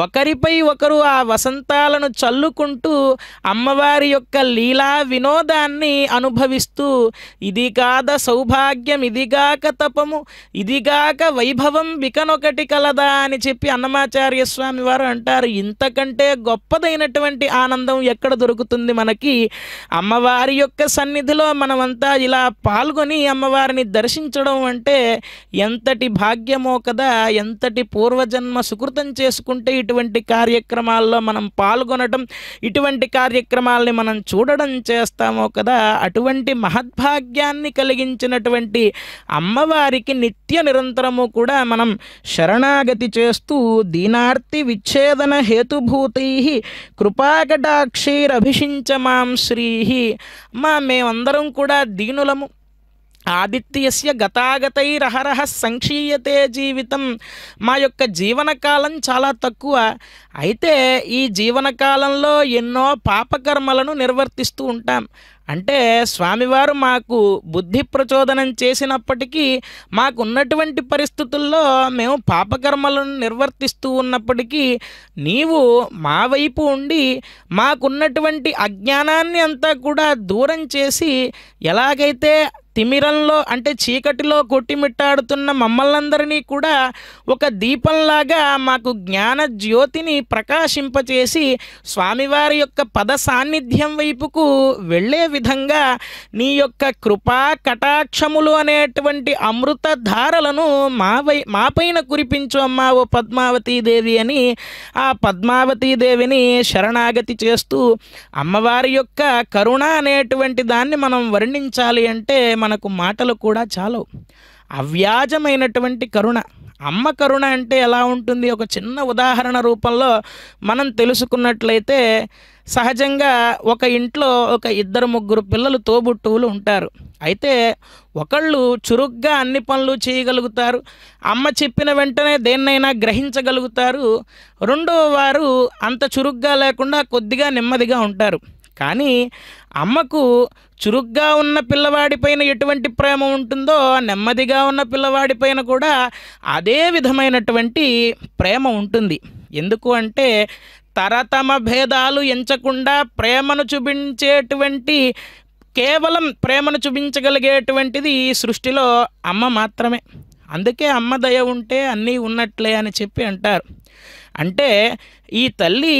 S2: ఒకరిపై ఒకరు ఆ వసంతాలను చల్లుకుంటూ అమ్మవారి యొక్క లీలా వినోదాన్ని అనుభవిస్తూ ఇది కాద సౌభాగ్యం, ఇదిగాక తపము, ఇదిగాక వైభవం బికనొకటి కలదా అని చెప్పి అన్నమాచార్య స్వామి వారు అంటారు. ఇంతకంటే గొప్పదైనటువంటి ఆనందం ఎక్కడ దొరుకుతుంది మనకి? అమ్మవారి యొక్క సన్నిధిలో మనమంతా ఇలా పాల్గొని అమ్మవారిని దర్శించడం అంటే ఎంతటి భాగ్యమో కదా. ఎంతటి పూర్వజన్మ సుకృతం చేసుకుంటే ఇటువంటి కార్యక్రమాల్లో మనం పాల్గొనడం, ఇటువంటి కార్యక్రమాల్ని మనం చూడడం చేస్తామో కదా. అటువంటి మహద్భాగ్యాన్ని కలిగించినటువంటి అమ్మవారికి నిత్య నిరంతరము కూడా మనం శరణాగతి చేస్తూ దీనార్తి విచ్ఛేదన హేతుభూతై కృపాకటాక్షైరభిషించ మాం శ్రీ. మేమందరం కూడా దీనులము. ఆదిత్యస్య గతాగతైరహరహ సంక్షీయతే జీవితం. మా యొక్క జీవనకాలం చాలా తక్కువ. అయితే ఈ జీవనకాలంలో ఎన్నో పాపకర్మలను నిర్వర్తిస్తూ ఉంటాం. అంటే స్వామివారు మాకు బుద్ధి ప్రచోదనం చేసినప్పటికీ మాకున్నటువంటి పరిస్థితుల్లో మేము పాపకర్మలను నిర్వర్తిస్తూ ఉన్నప్పటికీ నీవు మా వైపు ఉండి మాకున్నటువంటి అజ్ఞానాన్ని అంతా కూడా దూరం చేసి ఎలాగైతే తిమిరంలో అంటే చీకటిలో కొట్టిమిట్టాడుతున్న మమ్మల్నందరినీ కూడా ఒక దీపంలాగా మాకు జ్ఞాన జ్యోతిని ప్రకాశింపచేసి స్వామివారి యొక్క పద సాన్నిధ్యం వైపుకు వెళ్ళే విధంగా నీ యొక్క కృపా కటాక్షములు అనేటువంటి అమృత ధారలను మాపైన కురిపించు అమ్మా ఓ పద్మావతీ దేవి అని ఆ పద్మావతీ దేవిని శరణాగతి చేస్తూ అమ్మవారి యొక్క కరుణ అనేటువంటి దాన్ని మనం వర్ణించాలి అంటే మనకు మాటలు కూడా చాలవు. అవ్యాజమైనటువంటి కరుణ. అమ్మ కరుణ అంటే ఎలా ఉంటుంది? ఒక చిన్న ఉదాహరణ రూపంలో మనం తెలుసుకున్నట్లయితే, సహజంగా ఒక ఇంట్లో ఒక 2-3 పిల్లలు తోబుట్టువులు ఉంటారు. అయితే ఒకళ్ళు చురుగ్గా అన్ని పనులు చేయగలుగుతారు, అమ్మ చెప్పిన వెంటనే దేన్నైనా గ్రహించగలుగుతారు. రెండో వారు అంత చురుగ్గా లేకుండా కొద్దిగా నెమ్మదిగా ఉంటారు. కానీ అమ్మకు చురుగ్గా ఉన్న పిల్లవాడిపైన ఎటువంటి ప్రేమ ఉంటుందో నెమ్మదిగా ఉన్న పిల్లవాడిపైన కూడా అదే విధమైనటువంటి ప్రేమ ఉంటుంది. ఎందుకు అంటే తరతమ భేదాలు ఎంచకుండా ప్రేమను చూపించేటువంటి, కేవలం ప్రేమను చూపించగలిగేటువంటిది ఈ సృష్టిలో అమ్మ మాత్రమే. అందుకే అమ్మ దయ ఉంటే అన్నీ ఉన్నట్లే అని చెప్పి అంటారు. అంటే ఈ తల్లి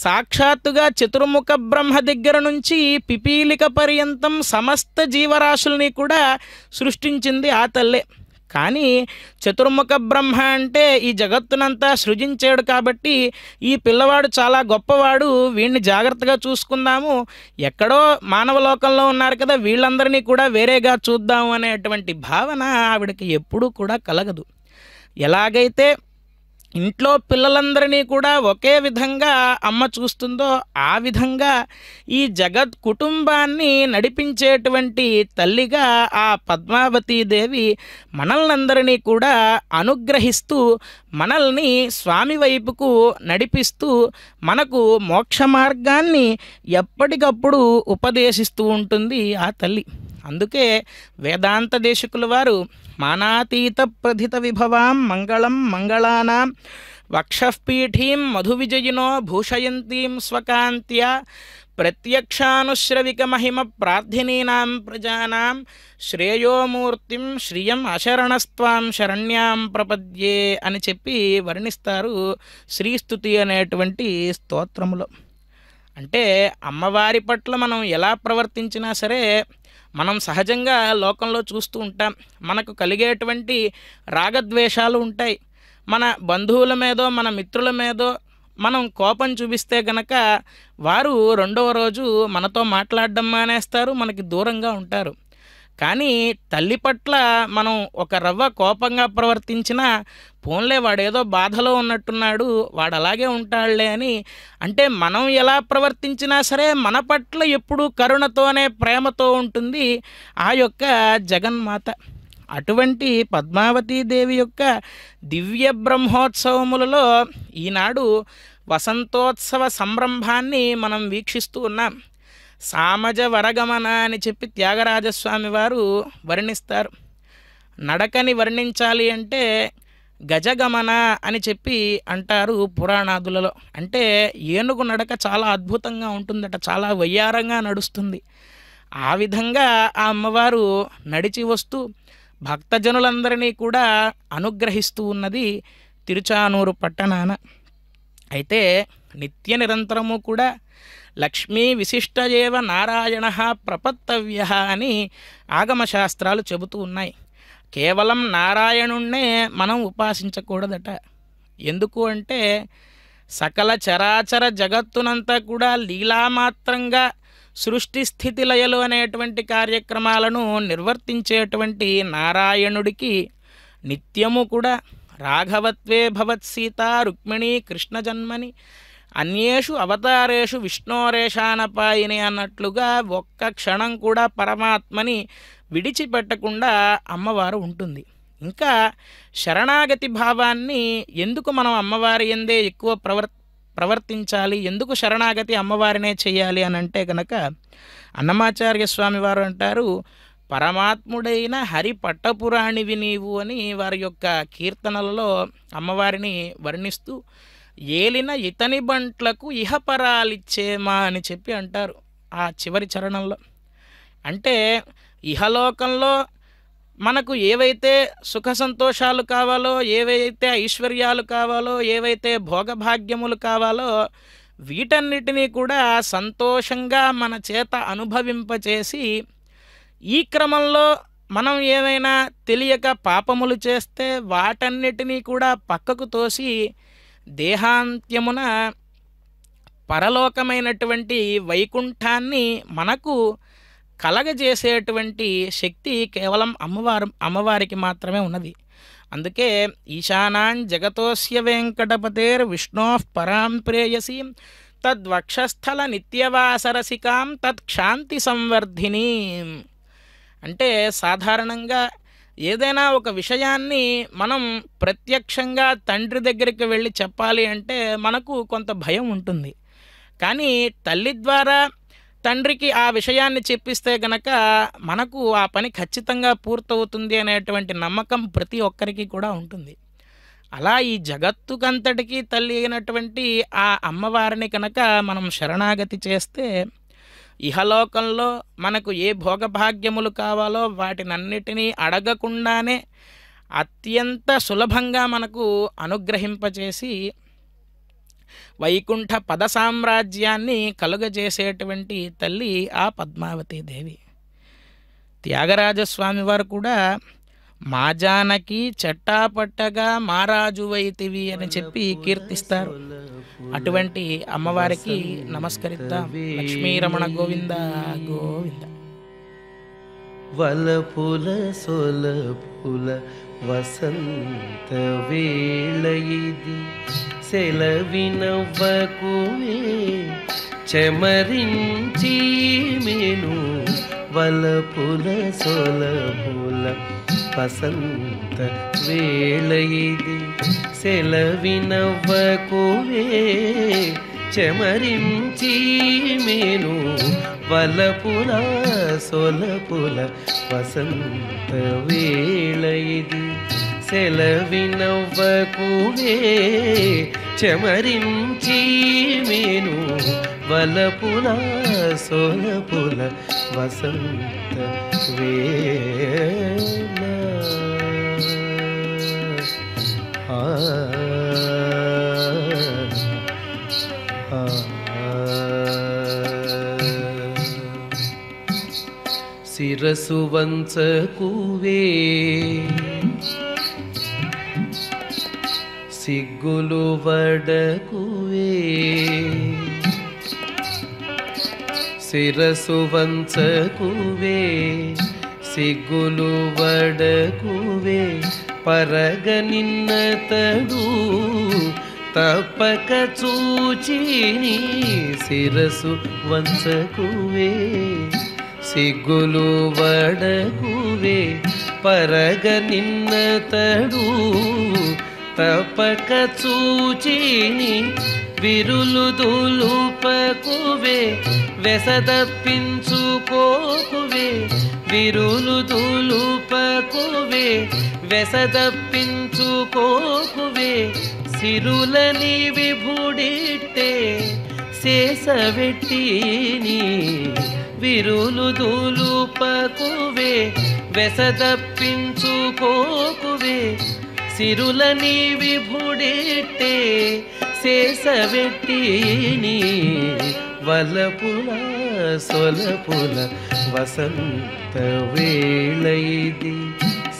S2: సాక్షాత్తుగా చతుర్ముఖ బ్రహ్మ దగ్గర నుంచి పిపీలిక పర్యంతం సమస్త జీవరాశుల్ని కూడా సృష్టించింది ఆ తల్లే. కానీ చతుర్ముఖ బ్రహ్మ అంటే ఈ జగత్తునంతా సృజించాడు కాబట్టి ఈ పిల్లవాడు చాలా గొప్పవాడు, వీడిని జాగ్రత్తగా చూసుకుందాము, ఎక్కడో మానవ లోకంలో ఉన్నారు కదా వీళ్ళందరినీ కూడా వేరేగా చూద్దాము అనేటువంటి భావన ఆవిడకి ఎప్పుడూ కూడా కలగదు. ఎలాగైతే ఇంట్లో పిల్లలందరినీ కూడా ఒకే విధంగా అమ్మ చూస్తుందో ఆ విధంగా ఈ జగత్ కుటుంబాన్ని నడిపించేటువంటి తల్లిగా ఆ పద్మావతీ దేవి మనల్నందరినీ కూడా అనుగ్రహిస్తూ మనల్ని స్వామి వైపుకు నడిపిస్తూ మనకు మోక్ష మార్గాన్ని ఎప్పటికప్పుడు ఉపదేశిస్తూ ఉంటుంది ఆ తల్లి. అందుకే వేదాంత దేశికుల వారు మానాతీత ప్రధిత విభవాం మంగళం మంగళానాం వక్షఃపీఠీం మధువిజయినో భూషయంతీం స్వకాంత్యా ప్రత్యక్షానుశ్రవిక మహిమ ప్రార్థినీనాం ప్రజానాం శ్రేయోమూర్తిం శ్రియం అశరణస్త్వాం శరణ్యాం ప్రపద్యే అని చెప్పి వర్ణిస్తారు శ్రీస్తుతి అనేటువంటి స్తోత్రములో. అంటే అమ్మవారి పట్ల మనం ఎలా ప్రవర్తించినా సరే మనం సహజంగా లోకంలో చూస్తూ ఉంటాం. మనకు కలిగేటువంటి రాగద్వేషాలు ఉంటాయి. మన బంధువుల మీదో మన మిత్రుల మీదో మనం కోపం చూపిస్తే గనక వారు రెండవ రోజు మనతో మాట్లాడడం మానేస్తారు, మనకి దూరంగా ఉంటారు. కానీ తల్లి పట్ల మనం ఒక రవ్వ కోపంగా ప్రవర్తించినా పోన్లే వాడేదో బాధలో ఉన్నట్టున్నాడు, వాడు అలాగే ఉంటాడులే అని, అంటే మనం ఎలా ప్రవర్తించినా సరే మన పట్ల ఎప్పుడూ కరుణతోనే ప్రేమతో ఉంటుంది ఆ యొక్క జగన్మాత. అటువంటి పద్మావతీ దేవి యొక్క దివ్య బ్రహ్మోత్సవములలో ఈనాడు వసంతోత్సవ సంరంభాన్ని మనం వీక్షిస్తూ ఉన్నాం. సామజ వరగమన అని చెప్పి త్యాగరాజస్వామి వారు వర్ణిస్తారు. నడకని వర్ణించాలి అంటే గజగమన అని చెప్పి అంటారు పురాణాదులలో. అంటే ఏనుగు నడక చాలా అద్భుతంగా ఉంటుందట, చాలా వయ్యారంగా నడుస్తుంది. ఆ విధంగా ఆ అమ్మవారు నడిచి వస్తూ భక్తజనులందరినీ కూడా అనుగ్రహిస్తూ ఉన్నది తిరుచానూరు పట్టణాన. అయితే నిత్య నిరంతరము కూడా లక్ష్మీ విశిష్టయేవ నారాయణ ప్రపత్తవ్య అని ఆగమశాస్త్రాలు చెబుతూ ఉన్నాయి. కేవలం నారాయణుణ్ణే మనం ఉపాసించకూడదట. ఎందుకు అంటే సకల చరాచర జగత్తునంతా కూడా లీలామాత్రంగా సృష్టి స్థితి లయలు అనేటువంటి కార్యక్రమాలను నిర్వర్తించేటువంటి నారాయణుడికి నిత్యము కూడా రాఘవత్వే భవత్సీత రుక్మిణీ కృష్ణ జన్మని అన్యేషు అవతారేషు విష్ణోరేషానపాయిని అన్నట్లుగా ఒక్క క్షణం కూడా పరమాత్మని విడిచిపెట్టకుండా అమ్మవారు ఉంటుంది. ఇంకా శరణాగతి భావాన్ని ఎందుకు మనం అమ్మవారి యందే ఎక్కువ ప్రవర్తించాలి, ఎందుకు శరణాగతి అమ్మవారినే చేయాలి అని అంటే కనుక అన్నమాచార్య స్వామి వారు అంటారు, పరమాత్ముడైన హరి పట్టపురాణివి నీవు అని వారి యొక్క కీర్తనలలో అమ్మవారిని వర్ణిస్తూ ఏలిన ఇతని బంట్లకు ఇహపరాలిచ్చేమా అని చెప్పి అంటారు ఆ చివరి చరణంలో. అంటే ఇహలోకంలో మనకు ఏవైతే సుఖ సంతోషాలు కావాలో, ఏవైతే ఐశ్వర్యాలు కావాలో, ఏవైతే భోగభాగ్యములు కావాలో వీటన్నిటినీ కూడా సంతోషంగా మన చేత అనుభవింపచేసి, ఈ క్రమంలో మనం ఏమైనా తెలియక పాపములు చేస్తే వాటన్నిటినీ కూడా పక్కకు తోసి దేహాంత్యమున పరలోకమైనటువంటి వైకుంఠాన్ని మనకు కలగజేసేటువంటి శక్తి కేవలం అమ్మవారికి మాత్రమే ఉన్నది. అందుకే ఈశానాన్ జగతోస్య వెంకటపతేర్ విష్ణోః పరాం ప్రేయసి తద్వక్షస్థల నిత్యవాసరసికాం తత్క్షాంతి సంవర్ధిని. అంటే సాధారణంగా ఏదైనా ఒక విషయాన్ని మనం ప్రత్యక్షంగా తండ్రి దగ్గరికి వెళ్ళి చెప్పాలి అంటే మనకు కొంత భయం ఉంటుంది. కానీ తల్లి ద్వారా తండ్రికి ఆ విషయాన్ని చెప్పిస్తే గనక మనకు ఆ పని ఖచ్చితంగా పూర్తవుతుంది అనేటువంటి నమ్మకం ప్రతి ఒక్కరికి కూడా ఉంటుంది. అలా ఈ జగత్తుకంతటికీ తల్లి అయినటువంటి ఆ అమ్మవారిని కనుక మనం శరణాగతి చేస్తే ఇహలోకంలో మనకు ఏ భోగభాగ్యములు కావాలో వాటినన్నిటినీ అడగకుండానే అత్యంత సులభంగా మనకు అనుగ్రహింపచేసి వైకుంఠ పద సామ్రాజ్యాన్ని కలుగజేసేటువంటి తల్లి ఆ పద్మావతీ దేవి. త్యాగరాజస్వామి వారు కూడా మా జానకి చట్టాపట్టగా మారాజువైతివి అని చెప్పి కీర్తిస్తారు. అటువంటి అమ్మవారికి నమస్కరిద్దాం. లక్ష్మీరమణ గోవింద గోవింద.
S6: వలపుల సొలపుల వసంత వేళ ఇది సెలవినవ్వకువే చెమరించి మేను. వలపుల సొలపుల వసంత వేళ ఇది సెలవినవ్వకువే చెమరించి మేను. వలపుల సొలపుల వసంత వేళ ఇది సెలవినవ్వకువే చెమరించి మేను. వలపుల సొలపుల వసంత వేళ. శిరసు వంచకువే సిగ్గులు వడకువే. శిరసు వంచకువే సిగ్గులు వడకువే. పరగ నిన్నతడు తప్పక చూచిని. శిరసు వంచకువే సిగ్గులు వడకువే. పరగ నిన్నతడు తప్పక చూచిని. విరులు దులుపకువే వెసదప్పించుకోకువే. విరులు దులుపకువే వెసదప్పించుకోకువే. సిరులని విభుడిట్టే శేషవెట్టిని. విరులు దులుపకువే వెసదప్పించుకోకువే. సిరులని విభుడిట్టే శేషవెట్టిని. వలపుల సొలపుల వసంత వేళ ఇది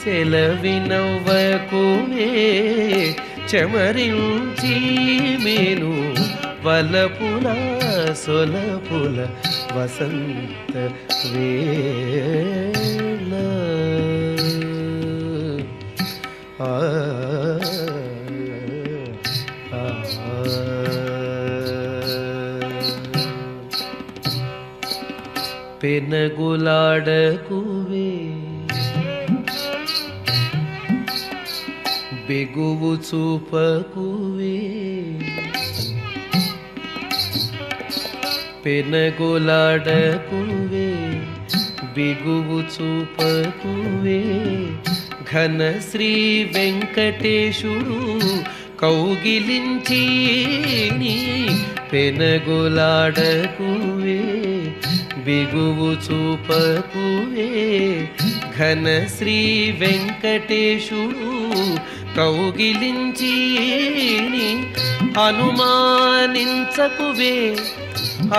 S6: సెలవినవ్వకువే చెమరించి మేను. వలపుల సొలపుల వసంత వేళ. పెనగులాడకువే బెగువు చూపకువే. పెనగులాడకువే బిగువు చూపకువే. ఘన శ్రీ వెంకటేశుడు కౌగిలించి పెనగులాడకువే బిగువు చూపకువే. ఘన శ్రీ వెంకటేశుడు కౌగిలించి అనుమానించకువే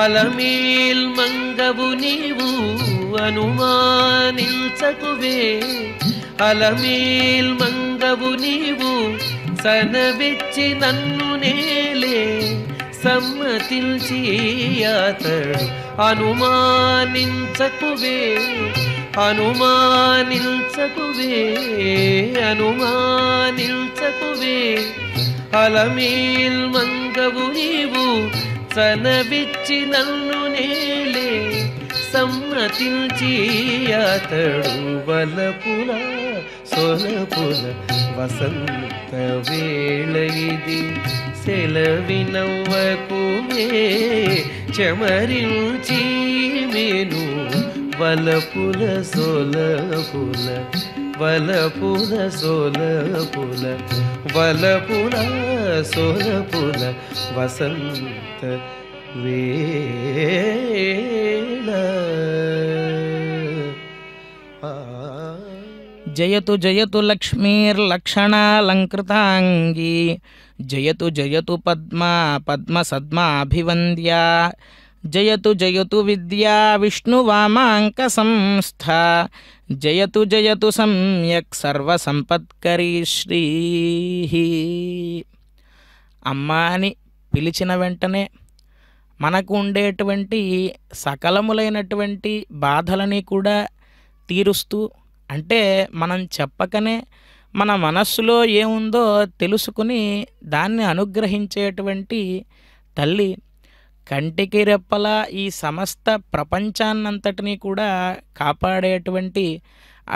S6: అలమేల్ మంగవు నీవు అనుమానించకువే అలమేల్ మంగవు నీవు సనవెచ్చి నన్ను నేలే సమ్మతించి అతడు అనుమానించకువే అనుమానించకువే అనుమానించకువే అలమేల్ మంగవు నీవు సనవిచ్చి నన్ను నేలే సమ్మతించి అతడు వలపుల సొలపుల వసంత వేళ ఇది సెలవినవ్వకుమే చెమరించి మేను వలపుల సొలపుల వలపుల సొలపుల వలపుల సొలపుల వసంత వేళ
S2: జయతు జయతు లక్ష్మీర్లక్షణాలంకృతాంగీ జయతు జయతు పద్మా పద్మసద్మాభివంద్యా జయతు జయతు విద్యా విష్ణువామాంక సంస్థ జయతు జయతు సమ్యక్ సర్వసంపత్కరీ శ్రీ. అమ్మా అని పిలిచిన వెంటనే మనకు ఉండేటువంటి సకలములైనటువంటి బాధలని కూడా తీరుస్తూ, అంటే మనం చెప్పకనే మన మనస్సులో ఏముందో తెలుసుకుని దాన్ని అనుగ్రహించేటువంటి తల్లి, కంటికి రెప్పలా ఈ సమస్త ప్రపంచాన్నంతటినీ కూడా కాపాడేటువంటి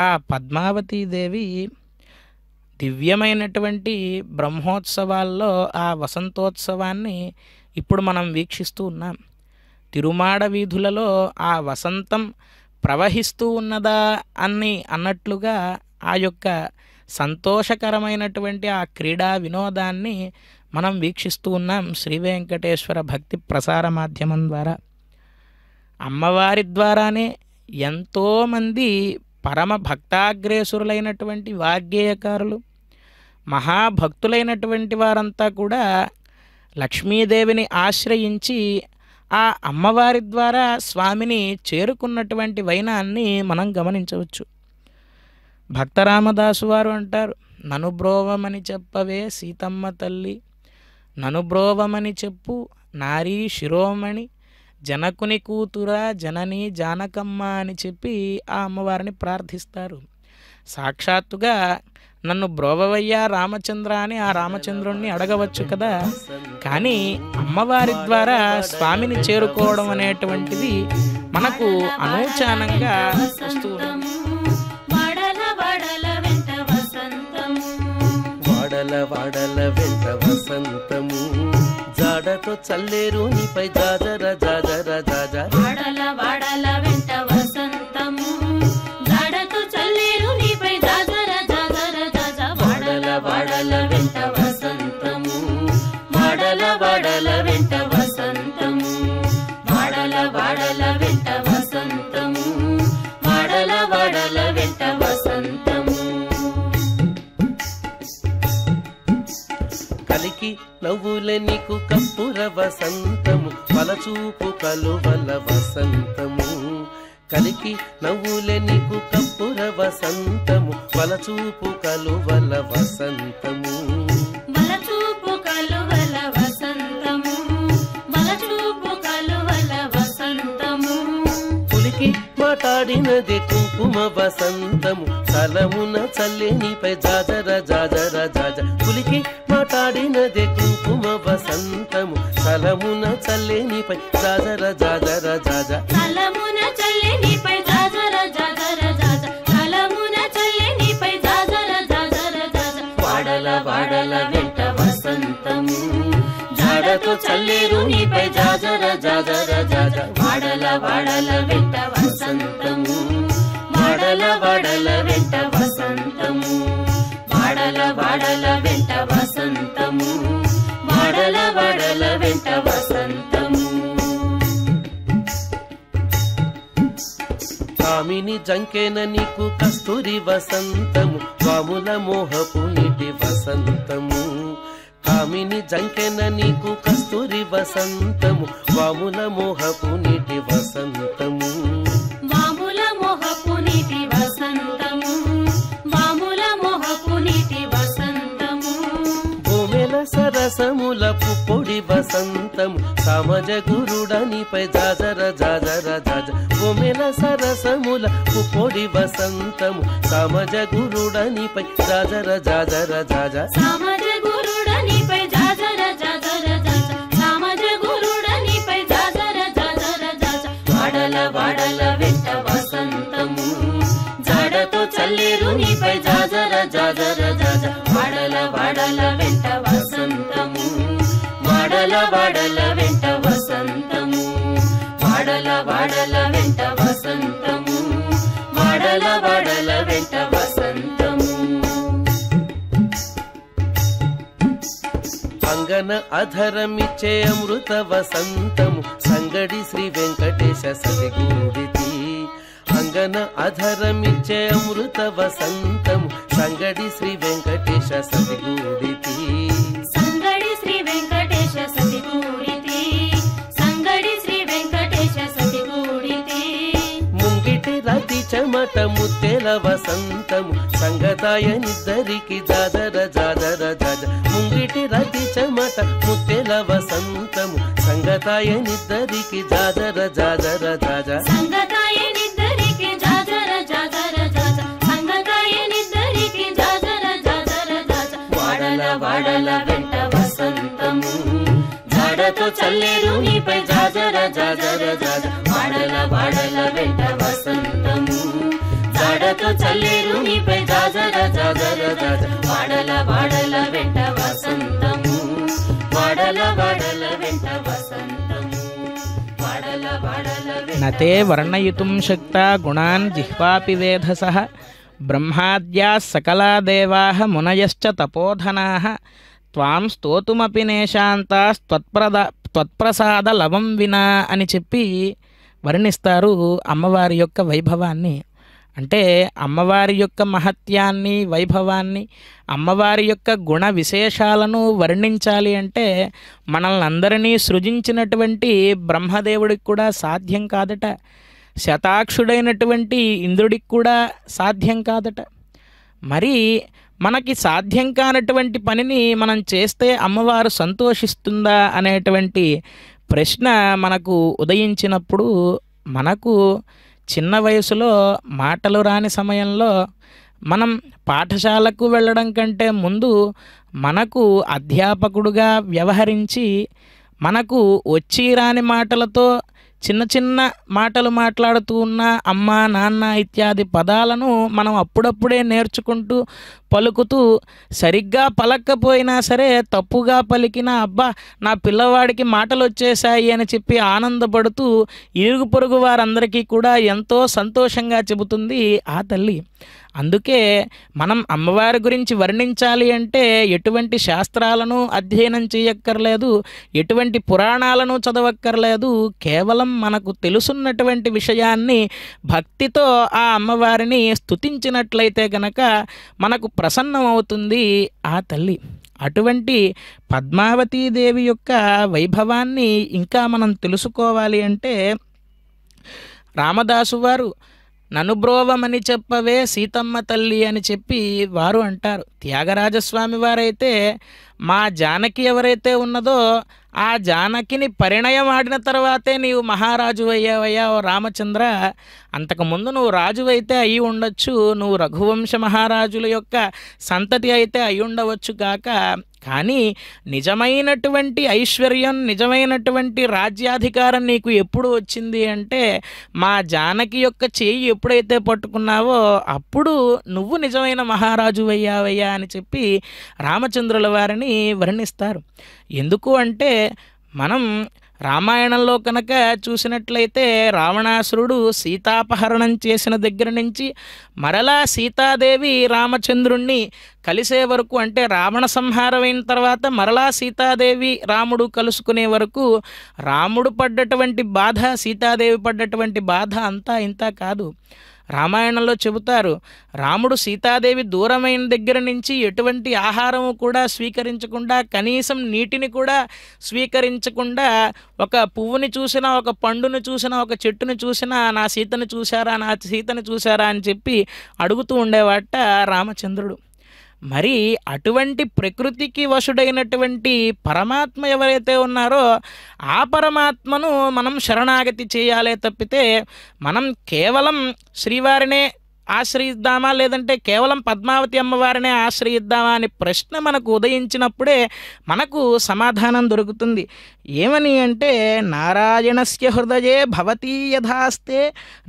S2: ఆ పద్మావతీదేవి దివ్యమైనటువంటి బ్రహ్మోత్సవాల్లో ఆ వసంతోత్సవాన్ని ఇప్పుడు మనం వీక్షిస్తూ ఉన్నాం. తిరుమాడ వీధులలో ఆ వసంతం ప్రవహిస్తూ ఉన్నదా అన్నట్లుగా ఆ యొక్క సంతోషకరమైనటువంటి ఆ క్రీడా వినోదాన్ని మనం వీక్షిస్తూ ఉన్నాం శ్రీ వెంకటేశ్వర భక్తి ప్రసార మాధ్యమం ద్వారా. అమ్మవారి ద్వారానే ఎంతోమంది పరమ భక్తాగ్రేసురులైనటువంటి వాగ్గేయకారులు, మహాభక్తులైనటువంటి వారంతా కూడా లక్ష్మీదేవిని ఆశ్రయించి ఆ అమ్మవారి ద్వారా స్వామిని చేరుకున్నటువంటి వైనాన్ని మనం గమనించవచ్చు. భక్తరామదాసు వారు అంటారు, నను బ్రోవమని చెప్పవే సీతమ్మ తల్లి, నను బ్రోవమని చెప్పు నారీ శిరోమణి, జనకుని కూతురా జనని జానకమ్మ అని చెప్పి ఆ అమ్మవారిని ప్రార్థిస్తారు. సాక్షాత్తుగా నన్ను బ్రోవవయ్యా రామచంద్ర అని ఆ రామచంద్రుణ్ణి అడగవచ్చు కదా, కానీ అమ్మవారి ద్వారా స్వామిని చేరుకోవడం అనేటువంటిది మనకు అనూచానంగా వస్తూ ఉంది.
S6: వాడల వాడల వెంట వసంతము జాడతో చల్లేరు నీపై జాజర జాజర జాజర
S5: వాడల వాడల వెంట వసంతము జాడతో చల్లేరు నీపై జాజర జాజర జాజ వాడల వాడల వెంట వసంతము వాడల వాడల వెంట వసంతము వాడల వాడల వెంట వసంతము వాడల వాడల వెంట వసంతము
S6: కలికి నవ్వులే నీకు కప్పుర వసంతము పలచూపు కలువల వసంతము కలికి నవ్వులే నీకు కప్పుర వసంతము పలచూపు కలువల వసంతము
S5: బలచూపు కలువల వసంతము బలచూపు కలువల వసంతము
S6: పులికి మాట్లాడినదే కుంకుమ వసంతము సలమున చల్లేనిపై జాజర జాజర జాజ పులికి మాట్లాడినదే కుంకుమ వసంతము సలమున చల్లేనిపై జాజర జాజర జాజ
S5: సలమున చల్లేనిపై జాజర జాజర జాజ సలమున చల్లేనిపై జాజర జాజర జాజ వాడల వాడల వెంట వసంతము జాడతో చల్లేరు నీపై జాజర జాజర జాజ వాడల వాడల వెంట వసంతము వాడల వాడల వెంట వసంతము వాడల వాడల వెంట వసంతము వాడల వాడల వెంట వసంతము
S6: కామిని జంకెన నీకు కస్తూరి వసంతము వాముల మోహపు నీటి వసంతము కామిని జంకెన నీకు కస్తూరి వసంతము వాముల మోహపు నీటి వసంతము
S5: వాముల మోహపు నీటి వసంతము వాముల మోహపు నీటి వసంతము
S6: భూమిల సరసముల పుప్పొడి వసంతము సమాజ గురుడనిపై జాజర జాజర జాజ భూమిల సరసముల పుప్పొడి వసంతము సమాజ గురుడనిపై జాజర జాజర జాజ
S5: సమాజ గురుడనిపై జాజర జాజర జాజ సమాజ గురుడనిపై జాజర జాజర జాజ వాడల వాడల వెంట వసంతము జాడతో చల్లేరు నీపై జాజర జాజర జాజ వాడల వాడల వెంట వసంతము వాడల వాడల వెంట వసంతము వాడల వాడల వెంట వసంతము వాడల వాడల వెంట వసంతము
S6: అంగన అధరమిచ్చే అమృత వసంతము సంగడి శ్రీ వెంకటేశ సదిగూడితి అంగన అధరమిచ్చే అమృత వసంతము సంగడి శ్రీ వెంకటేశ సదిగూడితి
S5: సంగడి శ్రీ వెంకటేశ సతిగూడితి సంగడి శ్రీ వెంకటేశ సతిగూడితి
S6: ముంగిటి రతి చెమట ముత్తెల వసంతము సంగతాయనిద్దరికి జాజర జాజర జాజ ముంగిటి రతి చెమట ముత్తెల వసంతము సంగతాయనిద్దరికి జాజర జాజర జాజ
S5: సంగతాయనిద్దరికి జాజర జాజర జాజ సంగతాయనిద్దరికి జాజర జాజర జాజ వాడల వాడల వెంట వసంతము జాడతో చల్లేరు నీపై జాజర జాజర జాజ వాడల వాడల వెంట వసంతము జాడతో చల్లేరు నీపై జాజర జాజర జాజ వాడల వాడల వెంట వసంతము వాడల వాడల వెంట వసంతము వాడల వాడల వెంట
S2: నతే వర్ణయితుం శక్తా గుణాన్ జిహ్వాపి వేధసః బ్రహ్మాద్యాः సకలా దేవాः మునయశ్చ తపోధనాः త్వాం స్తోతుమపి నేశాంతాస్త్వత్ప్రసాద లవం వినా అని చెప్పి వర్ణిస్తారు అమ్మవారి యొక్క వైభవాన్ని. అంటే అమ్మవారి యొక్క మహత్యాన్ని వైభవాన్ని అమ్మవారి యొక్క గుణ విశేషాలను వర్ణించాలి అంటే మనల్ని అందరినీ సృజించినటువంటి బ్రహ్మదేవుడికి కూడా సాధ్యం కాదట. శతాక్షుడైనటువంటి ఇంద్రుడికి కూడా సాధ్యం కాదట. మరి మనకి సాధ్యం కానటువంటి పనిని మనం చేస్తే అమ్మవారు సంతోషిస్తుందా అనేటువంటి ప్రశ్న మనకు ఉదయించినప్పుడు మనకు చిన్న వయసులో మాటలు రాని సమయంలో మనం పాఠశాలకు వెళ్ళడం కంటే ముందు మనకు అధ్యాపకుడుగా వ్యవహరించి మనకు వచ్చి రాని మాటలతో చిన్న చిన్న మాటలు మాట్లాడుతూ ఉన్న అమ్మ నాన్న ఇత్యాది పదాలను మనం అప్పుడప్పుడే నేర్చుకుంటూ పలుకుతూ సరిగ్గా పలక్కపోయినా సరే తప్పుగా పలికినా అబ్బా నా పిల్లవాడికి మాటలు వచ్చేసాయి అని చెప్పి ఆనందపడుతూ ఇరుగు పొరుగు వారందరికీ కూడా ఎంతో సంతోషంగా చెబుతుంది ఆ తల్లి. అందుకే మనం అమ్మవారి గురించి వర్ణించాలి అంటే ఎటువంటి శాస్త్రాలను అధ్యయనం చేయక్కర్లేదు, ఎటువంటి పురాణాలను చదవక్కర్లేదు. కేవలం మనకు తెలుసున్నటువంటి విషయాన్ని భక్తితో ఆ అమ్మవారిని స్తుతించినట్లయితే గనక మనకు ప్రసన్నం అవుతుంది ఆ తల్లి. అటువంటి పద్మావతీదేవి యొక్క వైభవాన్ని ఇంకా మనం తెలుసుకోవాలి అంటే రామదాసు వారు ననుబ్రోవమని చెప్పవే సీతమ్మ తల్లి అని చెప్పి వారు అంటారు. త్యాగరాజస్వామి వారైతే మా జానకి ఎవరైతే ఉన్నదో ఆ జానకిని పరిణయం ఆడిన తర్వాతే నీవు మహారాజు అయ్యావయ్యా ఓ రామచంద్ర, అంతకుముందు నువ్వు రాజు అయితే అయి ఉండొచ్చు, నువ్వు రఘువంశ మహారాజుల యొక్క సంతతి అయితే అయి ఉండవచ్చు కాక, కానీ నిజమైనటువంటి ఐశ్వర్యం నిజమైనటువంటి రాజ్యాధికారం నీకు ఎప్పుడు వచ్చింది అంటే మా జానకి యొక్క చేయి ఎప్పుడైతే పట్టుకున్నావో అప్పుడు నువ్వు నిజమైన మహారాజు అయ్యావయ్యా అని చెప్పి రామచంద్రుల వారిని వర్ణిస్తారు. ఎందుకు అంటే మనం రామాయణంలో కనుక చూసినట్లయితే రావణాసురుడు సీతాపహరణం చేసిన దగ్గర నుంచి మరలా సీతాదేవి రామచంద్రుణ్ణి కలిసే వరకు, అంటే రావణ సంహారం అయిన తర్వాత మరలా సీతాదేవి రాముడు కలుసుకునే వరకు రాముడు పడ్డటువంటి బాధ, సీతాదేవి పడ్డటువంటి బాధ అంతా ఇంత కాదు. రామాయణంలో చెబుతారు, రాముడు సీతాదేవి దూరమైన దగ్గర నుంచి ఎటువంటి ఆహారము కూడా స్వీకరించకుండా, కనీసం నీటిని కూడా స్వీకరించకుండా, ఒక పువ్వుని చూసినా, ఒక పండుని చూసినా, ఒక చెట్టుని చూసినా నా సీతను చూశారా, నా సీతను చూశారా అని చెప్పి అడుగుతూ ఉండేవాట రామచంద్రుడు. మరి అటువంటి ప్రకృతికి వశుడైనటువంటి పరమాత్మ ఎవరైతే ఉన్నారో ఆ పరమాత్మను మనం శరణాగతి చేయాలే తప్పితే మనం కేవలం శ్రీవారినే ఆశ్రయిద్దామా, లేదంటే కేవలం పద్మావతి అమ్మవారినే ఆశ్రయిద్దామా అనే ప్రశ్న మనకు ఉదయించినప్పుడే మనకు సమాధానం దొరుకుతుంది. ఏమని అంటే, నారాయణస్య హృదయే భవతీ యథాస్తే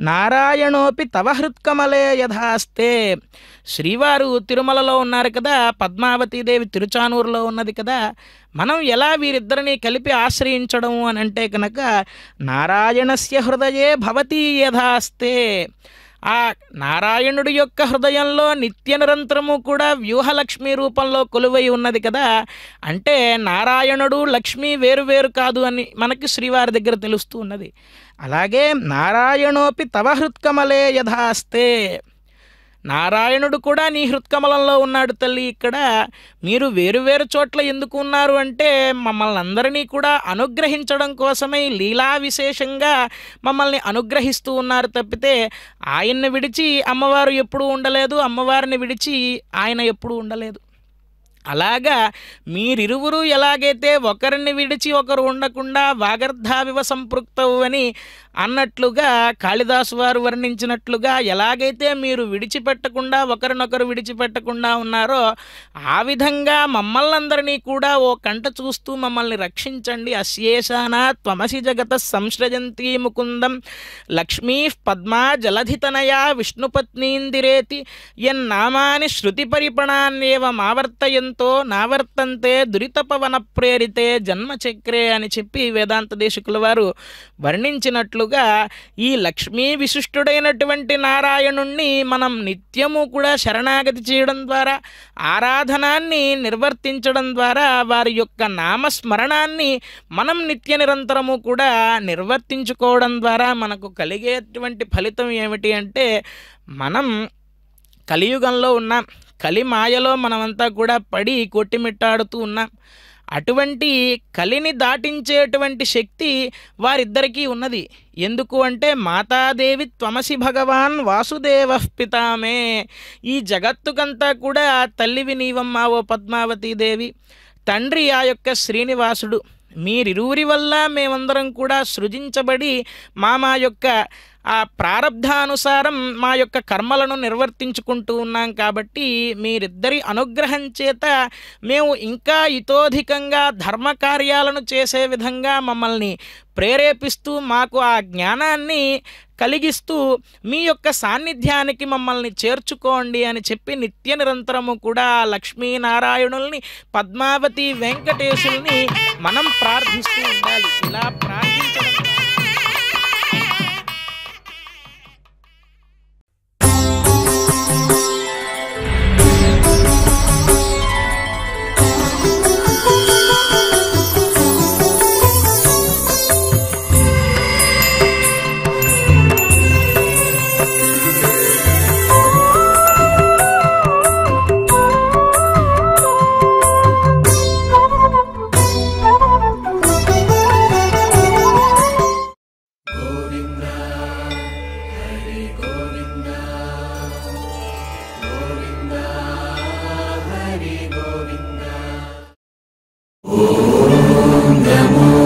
S2: నారాయణోపి తవ హృత్కమలే యథాస్తే. శ్రీవారు తిరుమలలో ఉన్నారు కదా, పద్మావతీదేవి తిరుచానూరులో ఉన్నది కదా. మనం ఎలా వీరిద్దరిని కలిపి ఆశ్రయించడం అని అంటే కనుక, నారాయణస్య హృదయే భవతీ యథాస్తే, ఆ నారాయణుడి యొక్క హృదయంలో నిత్య నిరంతరము కూడా వ్యూహలక్ష్మి రూపంలో కొలువై ఉన్నది కదా. అంటే నారాయణుడు లక్ష్మి వేరు వేరు కాదు అని మనకి శ్రీవారి దగ్గర తెలుస్తూ ఉన్నది. అలాగే నారాయణోపి తవ హృత్కమలే యథాస్తే, నారాయణుడు కూడా నీ హృత్కమలంలో ఉన్నాడు తల్లి. ఇక్కడ మీరు వేరువేరు చోట్ల ఎందుకు ఉన్నారు అంటే మమ్మల్ని అందరినీ కూడా అనుగ్రహించడం కోసమై లీలా విశేషంగా మమ్మల్ని అనుగ్రహిస్తూ ఉన్నారు తప్పితే ఆయన్ని విడిచి అమ్మవారు ఎప్పుడూ ఉండలేదు, అమ్మవారిని విడిచి ఆయన ఎప్పుడూ ఉండలేదు. అలాగా మీరిరువురు ఎలాగైతే ఒకరిని విడిచి ఒకరు ఉండకుండా వాగర్ధావివ సంపృక్తవు అని అన్నట్లుగా కాళిదాసు వారు వర్ణించినట్లుగా ఎలాగైతే మీరు విడిచిపెట్టకుండా ఒకరినొకరు విడిచిపెట్టకుండా ఉన్నారో ఆ విధంగా మమ్మల్ని అందరినీ కూడా ఓ కంట చూస్తూ మమ్మల్ని రక్షించండి. అస్యేషానా త్వమసి జగత సంసృజంతి ముకుందం లక్ష్మీ పద్మా జలధితనయా విష్ణుపత్నీందిరేతి యన్నామాని శృతి పరిపణాన్యేవ మావర్తయంతో నావర్తంతే దురితపవన ప్రేరితే జన్మచక్రే అని చెప్పి వేదాంత దేశికుల వారు వర్ణించినట్లు ఈ లక్ష్మీ విశిష్టుడైనటువంటి నారాయణుణ్ణి మనం నిత్యము కూడా శరణాగతి చేయడం ద్వారా, ఆరాధనాన్ని నిర్వర్తించడం ద్వారా, వారి యొక్క నామస్మరణాన్ని మనం నిత్య నిరంతరము కూడా నిర్వర్తించుకోవడం ద్వారా మనకు కలిగేటువంటి ఫలితం ఏమిటి అంటే, మనం కలియుగంలో ఉన్నాం, కలిమాయలో మనమంతా కూడా పడి కొట్టిమిట్టాడుతూ ఉన్నాం. అటువంటి కలిని దాటించేటువంటి శక్తి వారిద్దరికీ ఉన్నది. ఎందుకు అంటే, మాతాదేవి త్వమసి భగవాన్ వాసుదేవ పితామే, ఈ జగత్తుకంతా కూడా తల్లివి నీవమ్మా ఓ పద్మావతీదేవి, తండ్రి ఆ యొక్క శ్రీనివాసుడు. మీరిరువురి వల్ల మేమందరం కూడా సృజించబడి మా యొక్క ఆ ప్రారబ్ధానుసారం మా యొక్క కర్మలను నిర్వర్తించుకుంటూ ఉన్నాం. కాబట్టి మీరిద్దరి అనుగ్రహం చేత మేము ఇంకా ఇతోధికంగా ధర్మకార్యాలను చేసే విధంగా మమ్మల్ని ప్రేరేపిస్తూ మాకు ఆ జ్ఞానాన్ని కలిగిస్తూ మీ యొక్క సాన్నిధ్యానికి మమ్మల్ని చేర్చుకోండి అని చెప్పి నిత్య నిరంతరము కూడా లక్ష్మీనారాయణుల్ని పద్మావతి వెంకటేశుల్ని మనం ప్రార్థిస్తూ ఉండాలి. ఇలా ప్రార్థించడం
S7: ఓం నమో